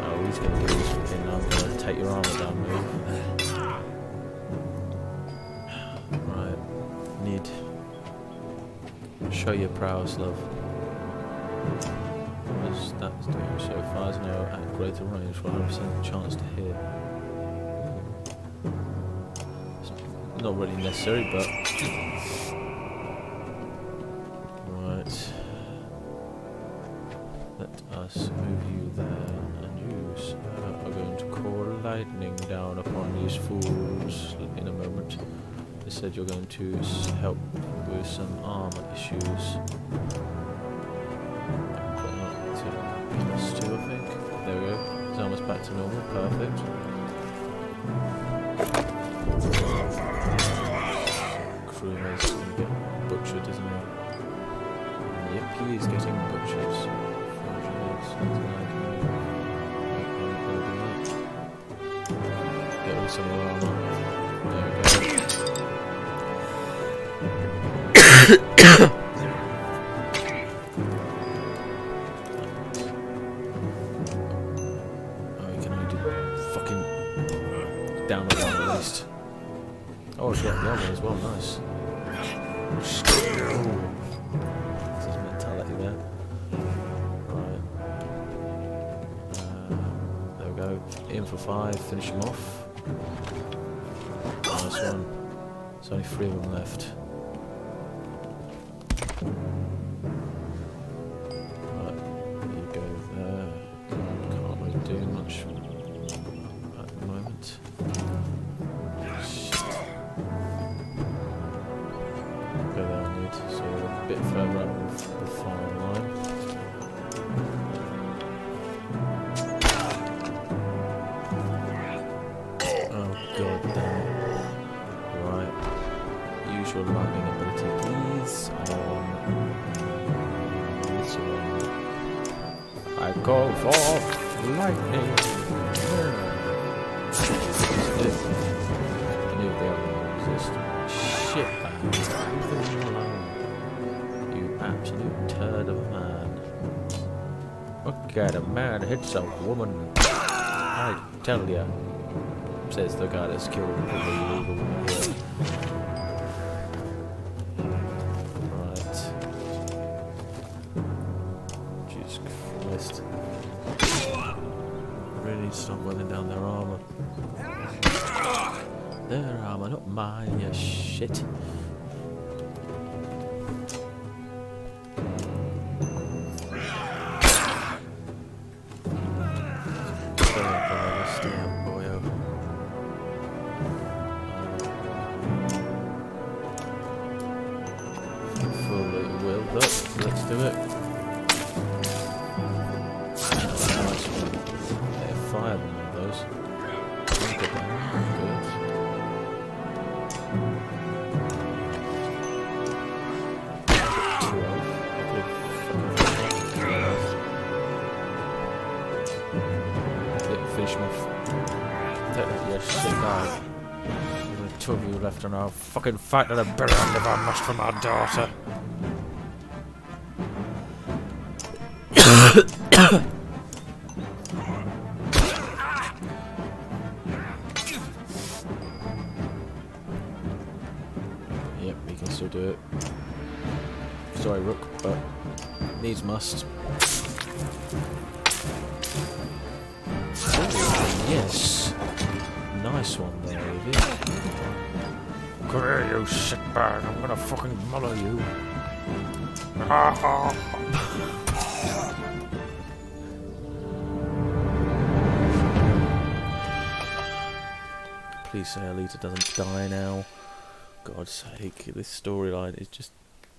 S1: Oh, he's gonna do this fucking I'm gonna take your armor down move. Right. Need. Show your prowess, love. As that's doing so far as now at greater range, 100% chance to hit. It's not really necessary, but right. Let us move you there, and you are going to call lightning down upon these fools in a moment. They said you're going to help with some armor issues. +2, I think. There we go. His armor's back to normal. Perfect. Crewmate's going to get butchered, isn't he? Yep, he is getting butchered. Get rid of some of the armor. There we go. Down the one at least. Oh, he's got the other as well, nice. Ooh. That's his mentality there. Right. There we go. In for 5, finish him off. Nice one. There's only 3 of them left. Right, you go there. Can't really do much at the moment. Go there, I need, so a bit further up the farm line. Oh god damn it. Right. Use your lightning ability, please. This one. I call for lightning. I knew the other one existed. Shit, man. Leave them alone. You absolute turd of a man. Look at a man hits a woman. I tell ya. Says the guy that's killed probably illegal woman here. Right. Jesus Christ. Really need to stop running down their armor. Their armor, not mine, you shit. Let's do it. Nice one. They're fire than one of those. Good. Finish him off. Take that, you shit bag. There's only 2 of you left, and I'll fucking fight to the bitter end if I must for my daughter. Yep, we can still do it. Sorry, Rook, but needs must. Oh, yes. Nice one there, Evie. Come here, you shitbag. I'm gonna fucking muller you. Please say Alita doesn't die now. God's sake, this storyline is just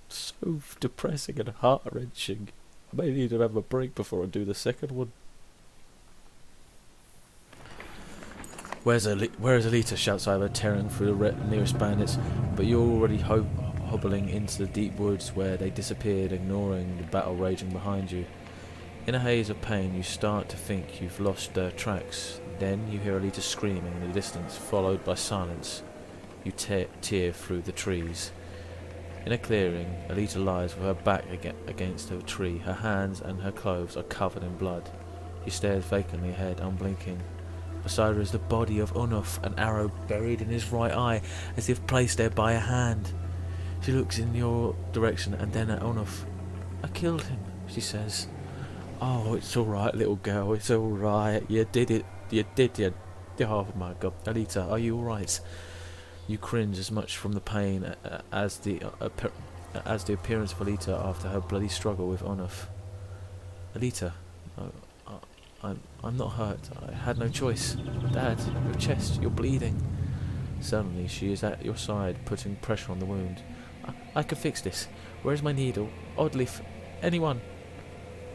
S1: so depressing and heart-wrenching. I may need to have a break before I do the second one. Where's Alita? Shouts Ivor, tearing through the nearest bandits. But you're already hobbling into the deep woods where they disappeared, ignoring the battle raging behind you. In a haze of pain, you start to think you've lost their tracks. Then you hear Alita screaming in the distance, followed by silence. You tear through the trees. In a clearing, Alita lies with her back against a tree. Her hands and her clothes are covered in blood. She stares vacantly ahead, unblinking. Beside her is the body of Unuf, an arrow buried in his right eye, as if placed there by a hand. She looks in your direction and then at Unuf. "I killed him," she says. "Oh, it's alright, little girl, it's alright. You did it. You did it. Oh my god. Alita, are you alright?" You cringe as much from the pain as the appearance of Alita after her bloody struggle with Onuf. "Alita, I'm not hurt. I had no choice. Dad, your chest, you're bleeding." Suddenly, she is at your side, putting pressure on the wound. I can fix this. Where's my needle? Oddleif, anyone?"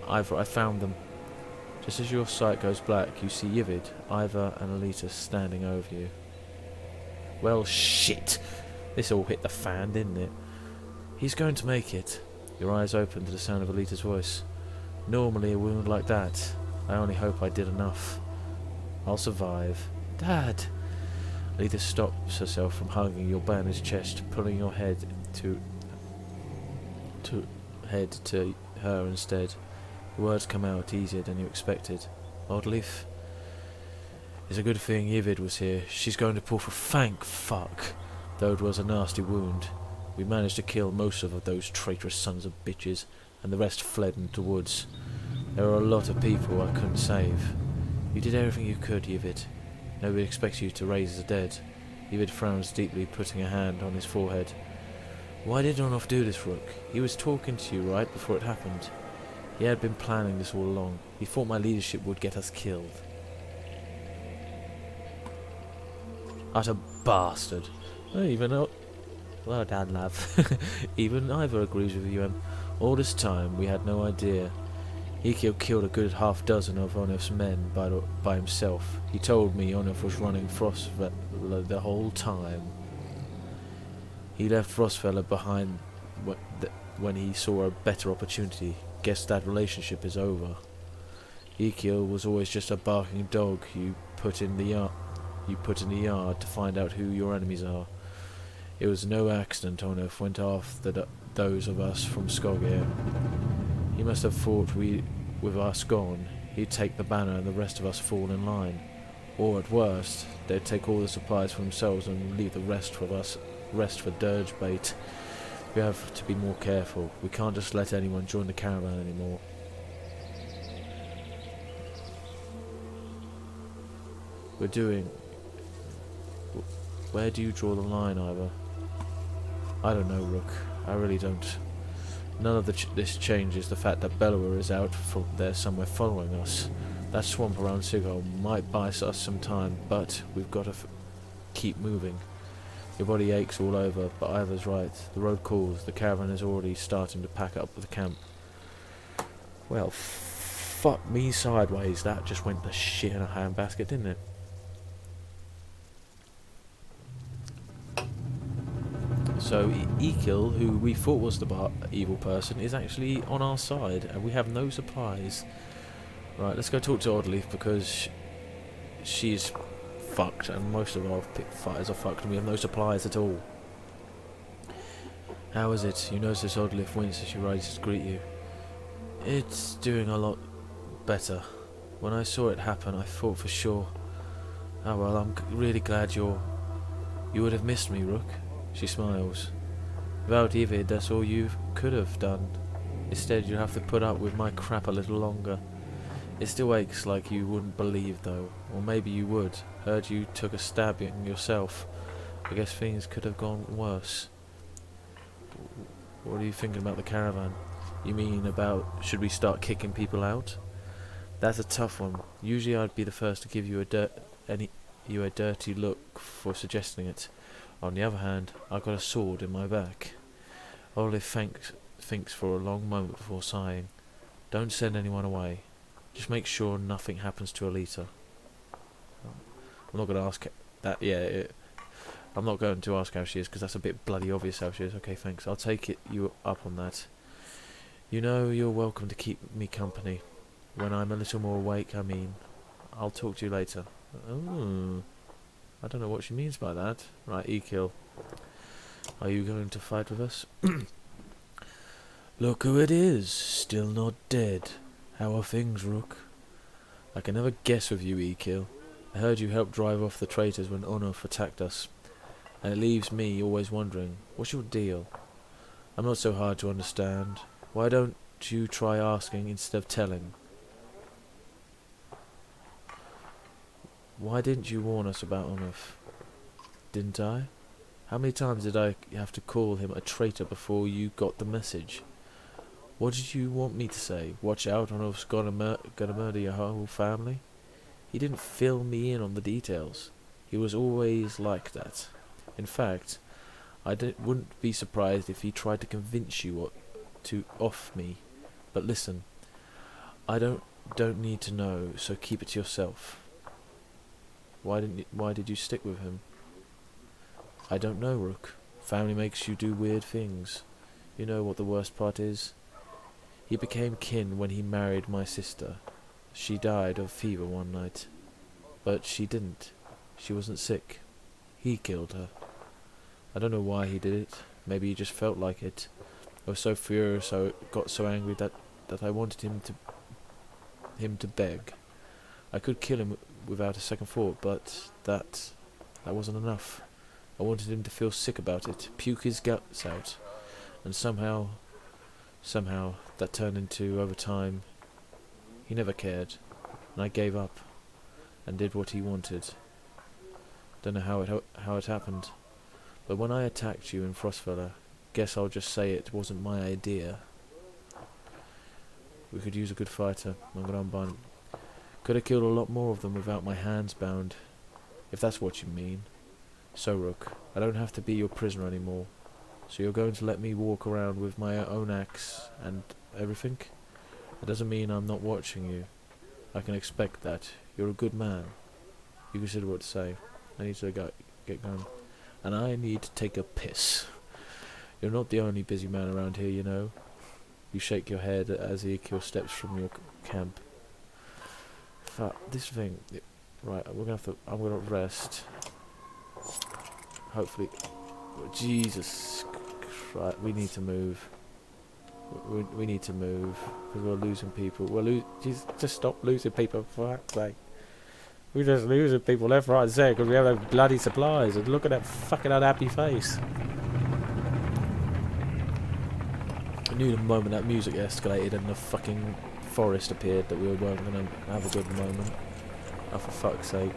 S1: "I found them." Just as your sight goes black, you see Yvid, Ivor, and Alita standing over you. "Well, shit. This all hit the fan, didn't it?" "He's going to make it." Your eyes open to the sound of Alita's voice. "Normally a wound like that. I only hope I did enough. I'll survive." "Dad!" Alita stops herself from hugging your bandaged chest, pulling your head to her instead. The words come out easier than you expected. "Oddleif? It's a good thing Yvid was here. She's going to pull for thank fuck. Though it was a nasty wound. We managed to kill most of those traitorous sons of bitches, and the rest fled into the woods. There were a lot of people I couldn't save. You did everything you could, Yvid. Nobody expects you to raise the dead." Yvid frowns deeply, putting a hand on his forehead. "Why did Onuf do this, Rook? He was talking to you right before it happened. He had been planning this all along. He thought my leadership would get us killed." "Utter bastard." Well done, love. Even Ivor agrees with you, Em. All this time, we had no idea. Ikeo killed a good half dozen of Onuf's men by himself. He told me Onuf was running Frostfeller the whole time. He left Frostfeller behind when he saw a better opportunity. Guess that relationship is over. Ikeo was always just a barking dog you put in the yard to find out who your enemies are. It was no accident Onuf went after those of us from Skogir. He must have thought with us gone, he'd take the banner and the rest of us fall in line. Or at worst, they'd take all the supplies for themselves and leave the rest for dirge bait. We have to be more careful. We can't just let anyone join the caravan anymore. Where do you draw the line, Ivor? I don't know, Rook. I really don't. None of this changes the fact that Bellower is out from there somewhere following us. That swamp around Sigholm might buy us some time, but we've got to keep moving. Your body aches all over, but Ivor's right. The road calls. The caravan is already starting to pack up the camp. Well, fuck me sideways. That just went to shit in a handbasket, didn't it? So Ekil, who we thought was the evil person, is actually on our side, and we have no supplies. Right, let's go talk to Oddleif, because she's fucked, and most of our fighters are fucked, and we have no supplies at all. How is it? You notice Oddleif wince as she rises to greet you. It's doing a lot better. When I saw it happen, I thought for sure. Oh well, I'm really glad you would have missed me, Rook. She smiles. Without Evid, that's all you could have done. Instead, you have to put up with my crap a little longer. It still aches like you wouldn't believe, though. Or maybe you would. Heard you took a stab at yourself. I guess things could have gone worse. What are you thinking about the caravan? You mean about should we start kicking people out? That's a tough one. Usually I'd be the first to give you a dirty look for suggesting it. On the other hand, I've got a sword in my back. Ollif thinks for a long moment before sighing. Don't send anyone away. Just make sure nothing happens to Alita. I'm not going to ask that. Yeah, I'm not going to ask how she is, because that's a bit bloody obvious how she is. Okay, thanks. I'll take you up on that. You know you're welcome to keep me company. When I'm a little more awake, I mean. I'll talk to you later. Oh. I don't know what she means by that. Right, Ekil. Are you going to fight with us? Look who it is. Still not dead. How are things, Rook? I can never guess with you, Ekil. I heard you helped drive off the traitors when Onuf attacked us. And it leaves me always wondering, what's your deal? I'm not so hard to understand. Why don't you try asking instead of telling? Why didn't you warn us about Onuf? Didn't I? How many times did I have to call him a traitor before you got the message? What did you want me to say? Watch out, Onuf's gonna murder your whole family? He didn't fill me in on the details. He was always like that. In fact, wouldn't be surprised if he tried to convince you off me. But listen, I don't need to know, so keep it to yourself. Why did you stick with him? I don't know, Rook. Family makes you do weird things. You know what the worst part is? He became kin when he married my sister. She died of fever one night. But she didn't. She wasn't sick. He killed her. I don't know why he did it. Maybe he just felt like it. I was so furious, I got so angry that I wanted him to beg. I could kill him without a second thought, but that wasn't enough. I wanted him to feel sick about it, puke his guts out, and somehow that turned into, over time, he never cared, and I gave up, and did what he wanted. Don't know how it happened, but when I attacked you in Frostfeller, guess I'll just say it wasn't my idea. We could use a good fighter. I'm gonna unbind. Could have killed a lot more of them without my hands bound, if that's what you mean. So, Rook, I don't have to be your prisoner anymore. So you're going to let me walk around with my own axe and everything? It doesn't mean I'm not watching you. I can expect that. You're a good man. You consider what to say. I need to get going. And I need to take a piss. You're not the only busy man around here, you know. You shake your head as Ezekiel steps from your camp. Fuck, this thing. Right, I'm gonna rest. Hopefully. Jesus Christ, we need to move. We need to move, because we're losing people. Just stop losing people, for fuck's sake. We're just losing people left, right and centre because we have those bloody supplies. And look at that fucking unhappy face. I knew the moment that music escalated and the fucking forest appeared that we weren't going to have a good moment. Oh, for fuck's sake.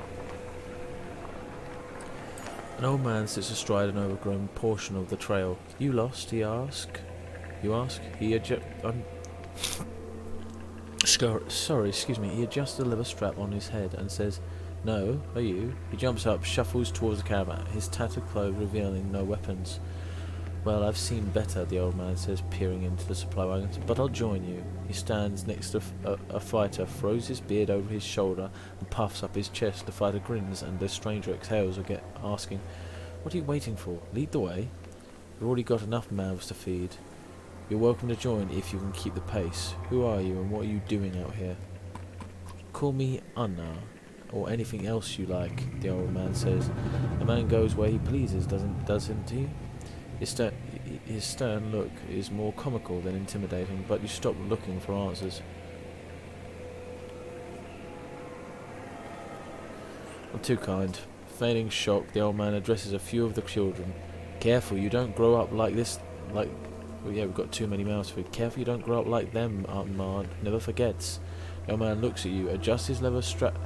S1: An old man sits astride an overgrown portion of the trail. You lost? He asks. You ask? He sorry, excuse me. He adjusts the leather strap on his head and says, "No, are you?" He jumps up, shuffles towards the caravan, his tattered clothes revealing no weapons. "Well, I've seen better," the old man says, peering into the supply wagon, "but I'll join you." He stands next to a fighter, throws his beard over his shoulder, and puffs up his chest. The fighter grins, and the stranger exhales, asking, "What are you waiting for? Lead the way. You've already got enough mouths to feed. You're welcome to join if you can keep the pace. Who are you, and what are you doing out here?" "Call me Anna, or anything else you like," the old man says. "A man goes where he pleases, doesn't he?" His stern look is more comical than intimidating, but you stop looking for answers. "Not too kind." Feigning shock, the old man addresses a few of the children. "Careful, you don't grow up like this, well, yeah, we've got too many mouths to feed. Careful you don't grow up like them, Ahmad never forgets." The old man looks at you, adjusts his leather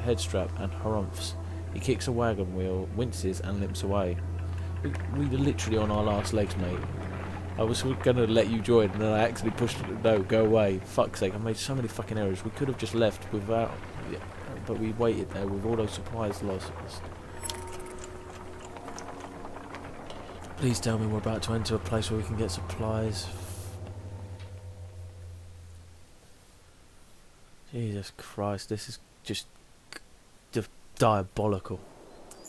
S1: head strap, and harumphs. He kicks a wagon wheel, winces, and limps away. We're literally on our last legs, mate. I was gonna let you join, and then I actually pushed it. No, go away. Fuck's sake, I made so many fucking errors. We could have just left without... Yeah, but we waited there with all those supplies lost. Please tell me we're about to enter a place where we can get supplies. Jesus Christ, this is just diabolical.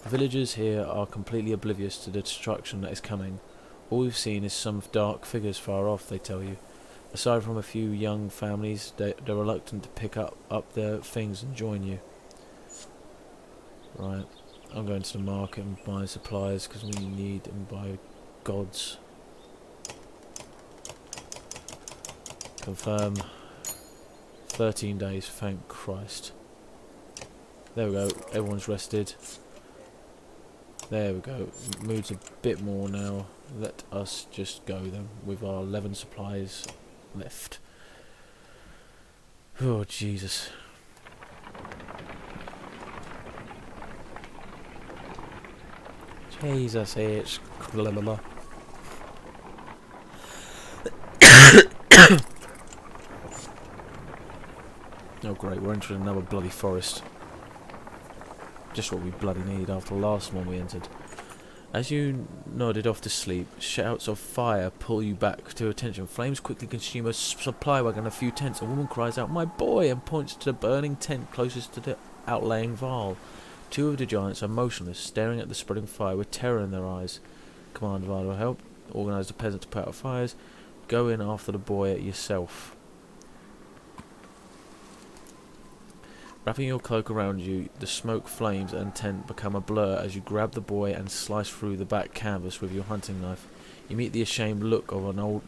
S1: The villagers here are completely oblivious to the destruction that is coming. All we've seen is some dark figures far off, they tell you. Aside from a few young families, they're reluctant to pick up their things and join you. Right, I'm going to the market and buy supplies because we need them by gods. Confirm. 13 days, thank Christ. There we go, everyone's rested. There we go, mood's a bit more now. Let us just go then, with our 11 supplies left. Oh, Jesus. Jesus H. Oh great, we're entering another bloody forest. Just what we bloody need after the last one we entered. As you nodded off to sleep, shouts of fire pull you back to attention. Flames quickly consume a supply wagon and a few tents. A woman cries out, "My boy!" and points to the burning tent closest to the outlaying Varl. Two of the giants are motionless, staring at the spreading fire with terror in their eyes. Command Varl will help. Organise the peasants to put out fires. Go in after the boy yourself. Wrapping your cloak around you, the smoke, flames and tent become a blur as you grab the boy and slice through the back canvas with your hunting knife. You meet the ashamed look of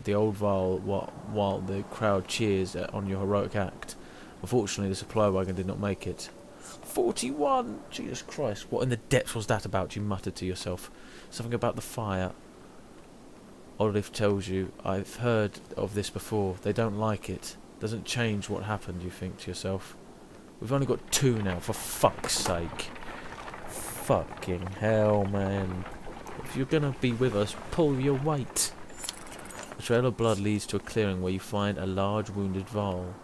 S1: the old Varl while the crowd cheers on your heroic act. Unfortunately, the supply wagon did not make it. 41! Jesus Christ, what in the depths was that about? You muttered to yourself. Something about the fire. Olive tells you, "I've heard of this before. They don't like it. Doesn't change what happened," you think to yourself. We've only got 2 now, for fuck's sake. Fucking hell, man. If you're gonna be with us, pull your weight. A trail of blood leads to a clearing where you find a large wounded Varl.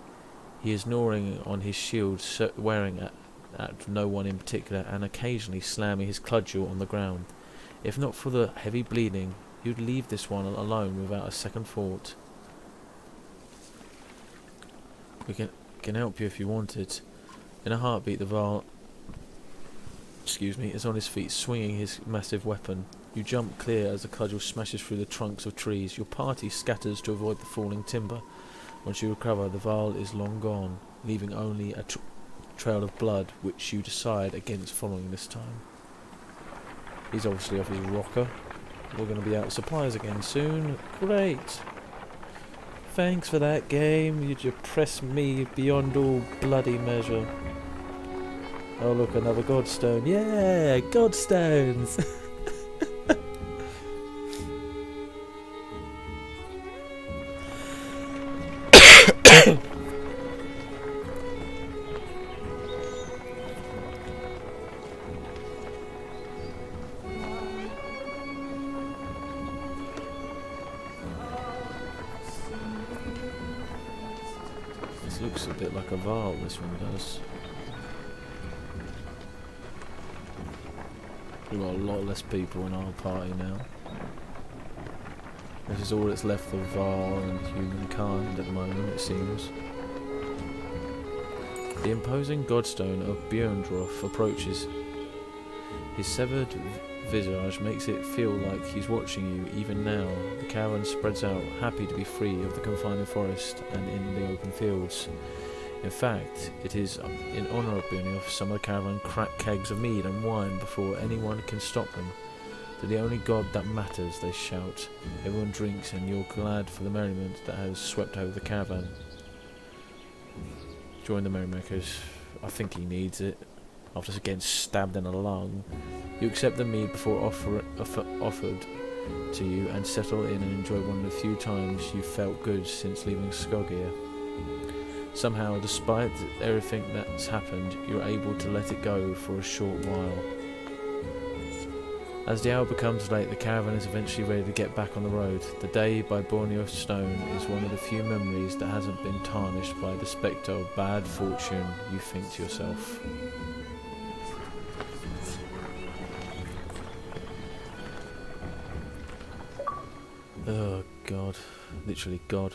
S1: He is gnawing on his shield, swearing at no one in particular, and occasionally slamming his cudgel on the ground. If not for the heavy bleeding, you'd leave this one alone without a second thought. We can help you if you wanted. In a heartbeat, the Varl is on his feet, swinging his massive weapon. You jump clear as the cudgel smashes through the trunks of trees. Your party scatters to avoid the falling timber. Once you recover, the Varl is long gone, leaving only a trail of blood, which you decide against following this time. He's obviously off his rocker. We're going to be out of supplies again soon. Great! Thanks for that, game. You depressed me beyond all bloody measure. Oh look, another godstone. Yeah, godstones! Looks a bit like a Val, this one does. We've got a lot less people in our party now. This is all that's left of Val and humankind at the moment, it seems. The imposing godstone of Björndorf approaches. His severed visage makes it feel like he's watching you even now. The caravan spreads out, happy to be free of the confining forest and in the open fields. In fact, it is in honour of Björndorf some of the caravan crack kegs of mead and wine before anyone can stop them. To the only god that matters, they shout. Everyone drinks and you're glad for the merriment that has swept over the caravan. Join the merrymakers. I think he needs it. After getting stabbed in the lung, you accept the mead before offered to you and settle in and enjoy one of the few times you felt good since leaving Skogia. Somehow, despite everything that's happened, you're able to let it go for a short while. As the hour becomes late, the caravan is eventually ready to get back on the road. The day by Borneo Stone is one of the few memories that hasn't been tarnished by the spectre of bad fortune, you think to yourself. Oh God, literally God.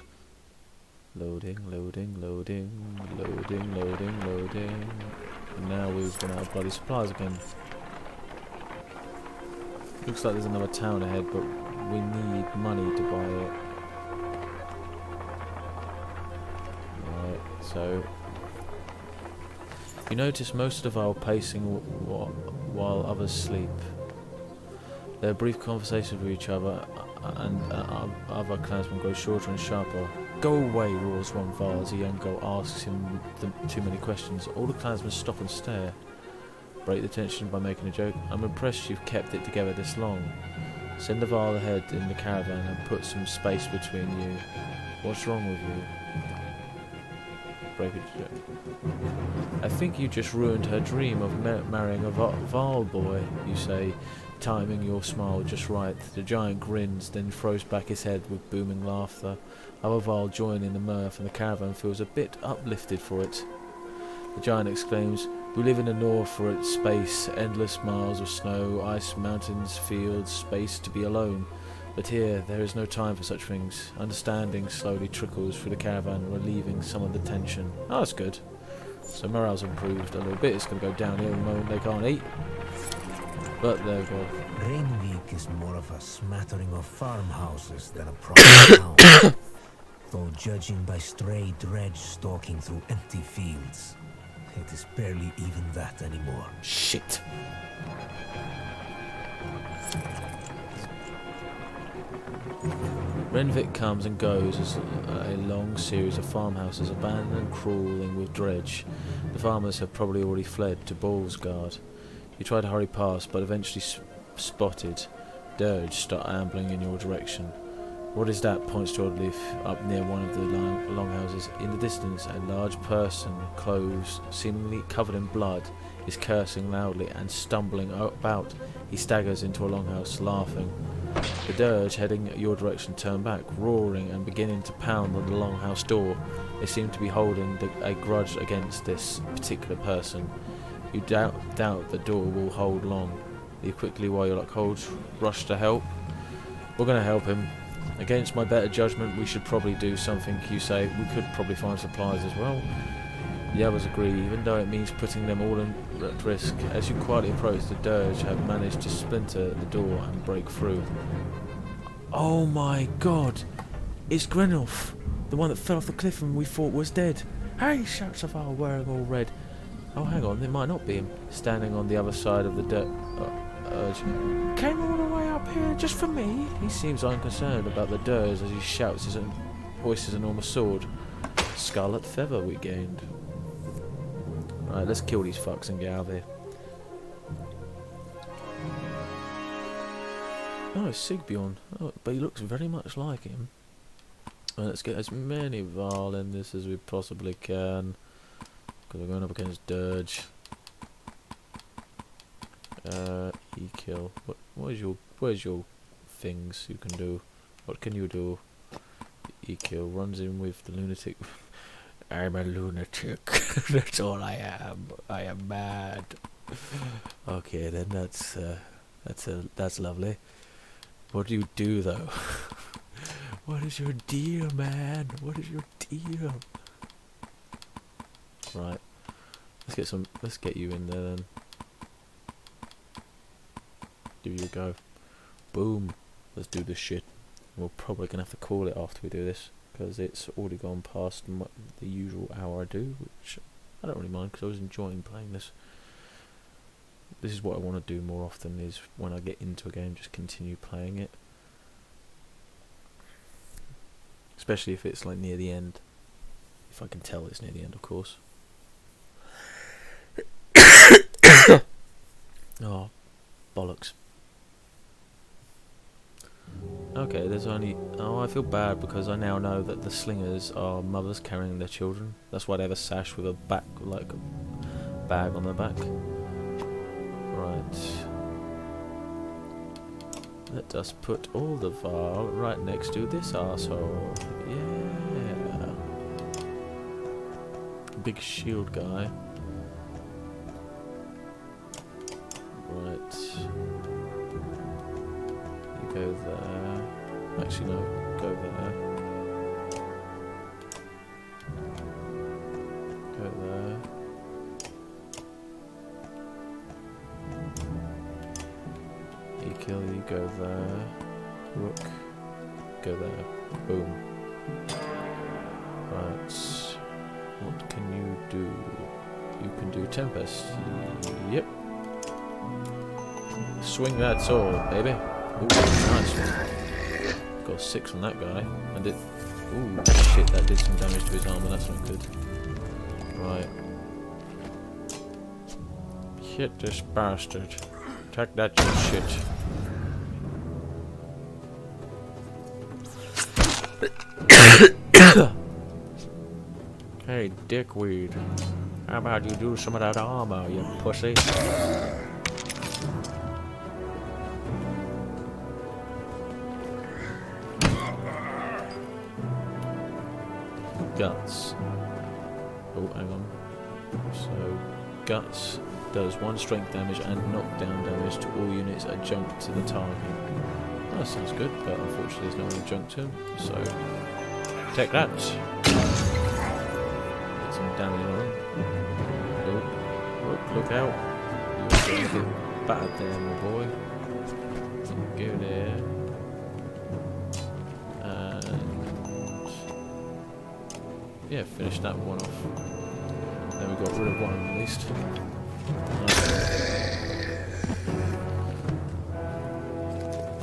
S1: Loading, loading, loading, loading, loading, loading. And now we've run out of bloody supplies again. Looks like there's another town ahead, but we need money to buy it. Right, so you notice most of our pacing while others sleep. Their brief conversations with each other and other clansmen grow shorter and sharper. Go away, roars one Val as a young girl asks him too many questions. All the clansmen stop and stare. Break the tension by making a joke. I'm impressed you've kept it together this long. Send the Val ahead in the caravan and put some space between you. What's wrong with you? Break a joke. I think you just ruined her dream of marrying a Val boy, you say, timing your smile just right. The giant grins, then throws back his head with booming laughter. Other Val join in the mirth and the caravan feels a bit uplifted for it. The giant exclaims, "We live in the north for its space, endless miles of snow, ice, mountains, fields, space to be alone. But here, there is no time for such things." Understanding slowly trickles through the caravan, relieving some of the tension. Oh, that's good. So morale's improved a little bit. It's going to go downhill the moment they can't eat. But there we go.
S2: Rainvik is more of a smattering of farmhouses than a proper town. Though judging by stray dredge stalking through empty fields, it is barely even that anymore.
S1: Shit. Renvik comes and goes as a long series of farmhouses abandoned and crawling with dredge. The farmers have probably already fled to Bolsgard. You try to hurry past, but eventually spotted. Dirge start ambling in your direction. What is that? Points to Oddleaf up near one of the longhouses. In the distance, a large person, clothes seemingly covered in blood, is cursing loudly and stumbling about. He staggers into a longhouse, laughing. The dirge, heading your direction, turn back, roaring and beginning to pound on the longhouse door. They seem to be holding a grudge against this particular person. You doubt the door will hold long. Leave quickly while you're like cold. Rush to help. We're going to help him. Against my better judgment, we should probably do something, you say. We could probably find supplies as well. The others agree, even though it means putting them all at risk. As you quietly approach, the dirge have managed to splinter the door and break through. Oh my god! It's Grenolf! The one that fell off the cliff and we thought was dead. Hey, shouts of our wearing all red. Oh, hang on, it might not be him. Standing on the other side of the dirge. Came all the way up here just for me? He seems unconcerned about the dirge as he shouts and hoists his enormous sword. Scarlet feather we gained. Right, let's kill these fucks and get out of here. Oh, it's Sigbjorn. Oh, but he looks very much like him. Well, let's get as many Val in this as we possibly can. Because we're going up against Dirge. E-kill. Where's your things you can do? What can you do? E-kill runs in with the lunatic. I'm a lunatic. That's all I am. I am mad. Okay, then that's lovely. What do you do though? What is your deal, man? What is your deal? Right. Let's get you in there then. Give you a go. Boom. Let's do this shit. We're probably gonna have to call it after we do this, because it's already gone past the usual hour I do, which I don't really mind because I was enjoying playing this. This is what I want to do more often, is when I get into a game just continue playing it. Especially if it's like near the end. If I can tell it's near the end, of course. Oh, bollocks. Okay, there's only... Oh, I feel bad because I now know that the slingers are mothers carrying their children. That's why they have a sash with a back, like a bag on their back. Right. Let us put all the Val right next to this arsehole. Yeah. Big shield guy. Right. You go there. Actually, no. Go there. Go there. You kill, you go there. Rook. Go there. Boom. Right. What can you do? You can do Tempest. Yep. Swing that sword, baby. Ooh, nice one. Got 6 on that guy. And it... Ooh, shit, that did some damage to his armor. That's not good. Right. Hit this bastard. Take that, you shit. Hey, dickweed. How about you do some of that armor, you pussy? Guts. Oh, hang on. So, Guts does 1 strength damage and knockdown damage to all units adjunct to the target. That sounds good, but unfortunately there's no one adjunct to him, so take that. Get some damage on him. Oh, look out. You're going to get battered there, my boy. Go there. Yeah, finish that one off. Then we got rid of one at least.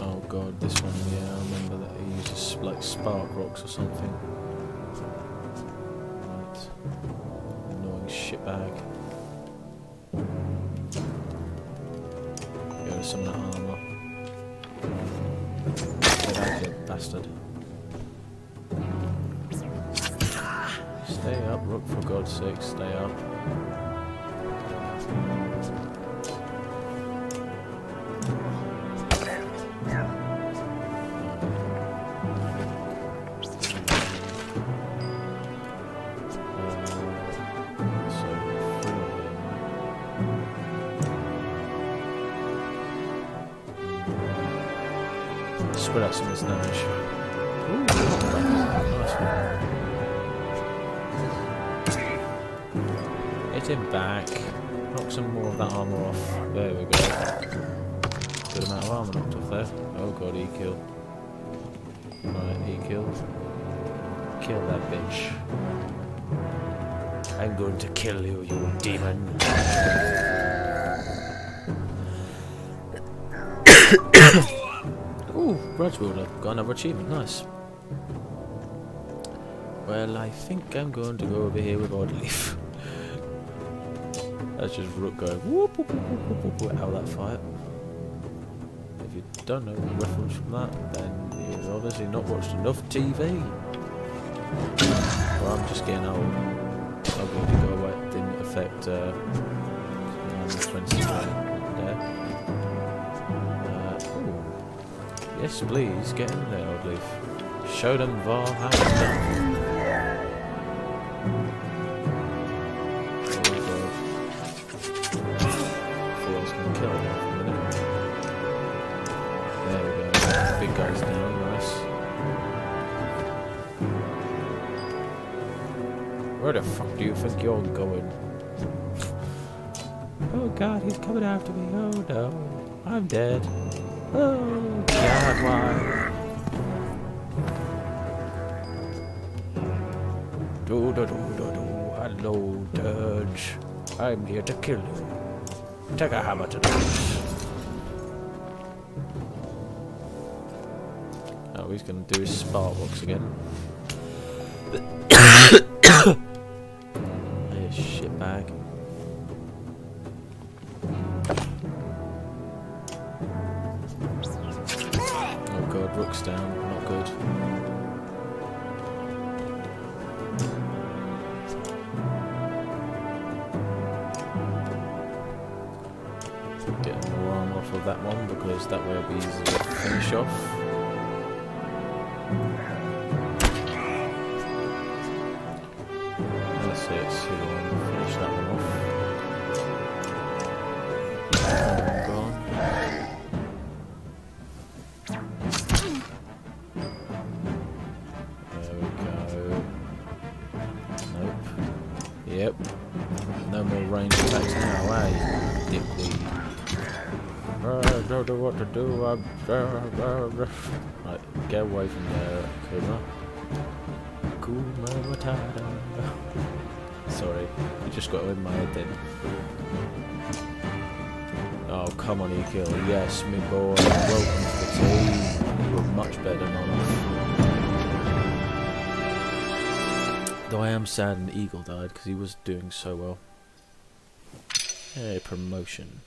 S1: Oh god, this one, yeah, I remember that he uses like spark rocks or something. Right. Annoying shitbag. Go to some of that armour. Get out, you bastard. Stay up, Rook, for God's sake, stay up. Spread out some of this damage. Ooh, nice one. Hit him back. Knock some more of that armour off. There we go. Good amount of armour knocked off there. Oh god, he killed. Right, he killed. Kill that bitch. I'm going to kill you, you demon. Ooh, grudge wielder. Got another achievement. Nice. Well, I think I'm going to go over here with Oddleaf. That's just Rook going whoop, whoop, whoop, whoop, whoop, whoop, out of that fight. If you don't know the reference from that, then you've obviously not watched enough TV. Well, I'm just getting old. I'm going to go away. It didn't affect the friends there. Ooh. Yes, please, get in there, Oddleaf. Show them Var how it's done. Where the fuck do you think you're going? Oh god, he's coming after me. Oh no, I'm dead. Oh god, why? Do do do do do. Hello, Dirge. I'm here to kill you. Take a hammer to this. Oh, he's gonna do his Sparkbox again. Hey, shitbag. Oh god, Rook's down. Not good. Get more armor off of that one because that way it'll be easy to finish off. That's it, so we'll finish that one off. Gone. There we go. Nope. Yep. No more range attacks now, eh? Dickweed. I don't know what to do. Right, get away from there, Kuma. Kuma Matata. Sorry, you just got in my head then. Oh, come on, Eagle. Yes, me boy. Welcome to the team. You were much better than I. Though I am sad and Eagle died because he was doing so well. Hey, promotion.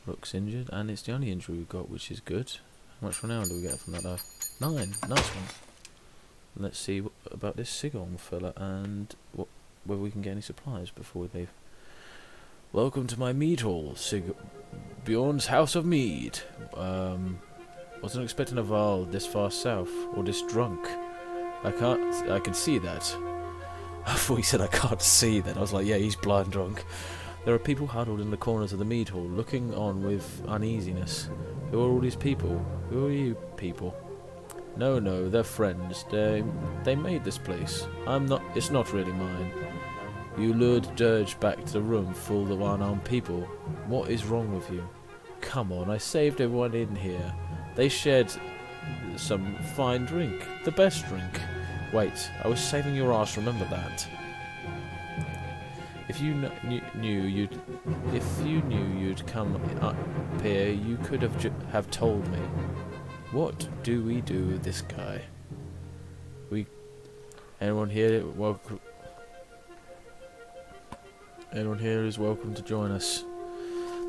S1: Rook's injured, and it's the only injury we've got, which is good. How much renown do we get from that though? 9. Nice one. Let's see about this Sigurd fella and whether we can get any supplies before we leave. Welcome to my mead hall, Bjorn's House of Mead. Wasn't expecting a Val this far south, or this drunk. I can see that. I thought he said I can't see that. I was like, yeah, he's blind drunk. There are people huddled in the corners of the mead hall, looking on with uneasiness. Who are all these people? Who are you people? No, they're friends. They made this place. It's not really mine. You lured Dirge back to the room full of unarmed people. What is wrong with you? Come on, I saved everyone in here. They shared some fine drink. The best drink. Wait, I was saving your ass, remember that. If you knew you'd come up here, you could have told me. What do we do with this guy? Anyone here is welcome to join us.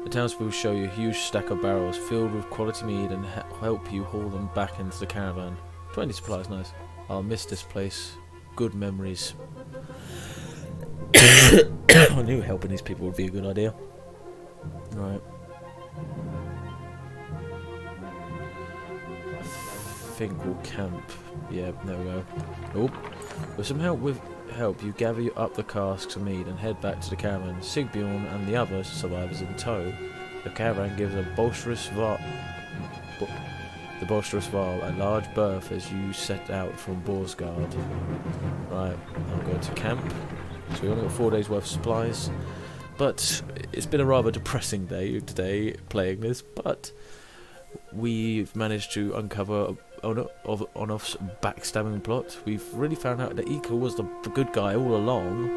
S1: The townspeople show you a huge stack of barrels filled with quality mead and help you haul them back into the caravan. 20 supplies, nice. I'll miss this place. Good memories. I knew helping these people would be a good idea. Right. I think we'll camp. Yeah, there we go. Oh, with some help, you gather up the casks of mead and head back to the caravan. Sigbjorn and the other survivors in tow. The caravan gives a boisterous Val a large berth as you set out from Borsgard. Right, I'll go to camp. So we only got 4 days worth of supplies, but it's been a rather depressing day today playing this, but we've managed to uncover Onoff's backstabbing plot. We've really found out that Ekel was the good guy all along,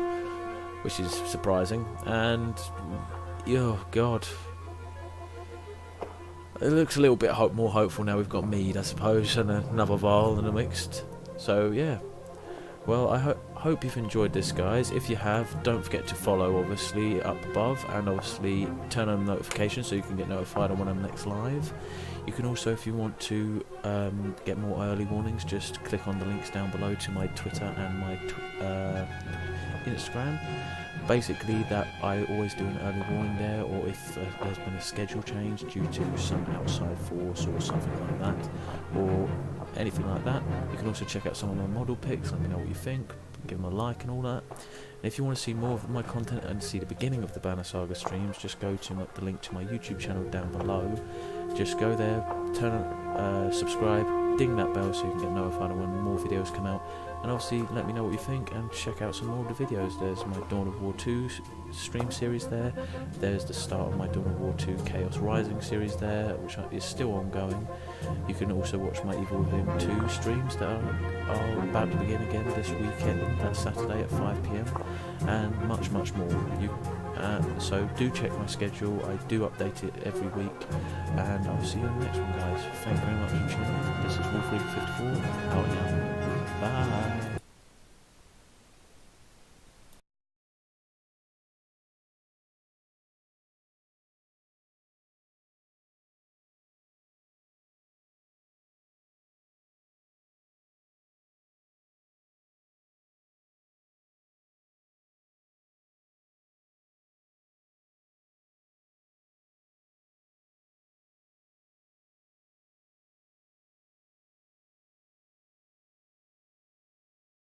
S1: which is surprising, and oh god, it looks a little bit more hopeful now we've got mead, I suppose, and another Val in the mixed. So yeah, well, I hope you've enjoyed this, guys. If you have, don't forget to follow, obviously, up above, and obviously turn on notifications so you can get notified on when I'm next live. You can also, if you want to get more early warnings, just click on the links down below to my Twitter and my Instagram. Basically, that I always do an early warning there, or if there's been a schedule change due to some outside force or something like that, or anything like that. You can also check out some of my model pics, let me know what you think, give them a like and all that. And if you want to see more of my content and see the beginning of the Banner Saga streams, just go to the link to my YouTube channel down below. Just go there, subscribe, ding that bell so you can get notified of when more videos come out. And obviously let me know what you think and check out some more of the videos. There's my Dawn of War 2 stream series there. There's the start of my Dawn of War 2 Chaos Rising series there, which is still ongoing. You can also watch my Evil Within 2 streams that are about to begin again this weekend, that's Saturday at 5 PM, and much more. So do check my schedule, I do update it every week, and I'll see you in the next one, guys. Thank you very much for tuning in. This is Wolf 54 out now. Bye.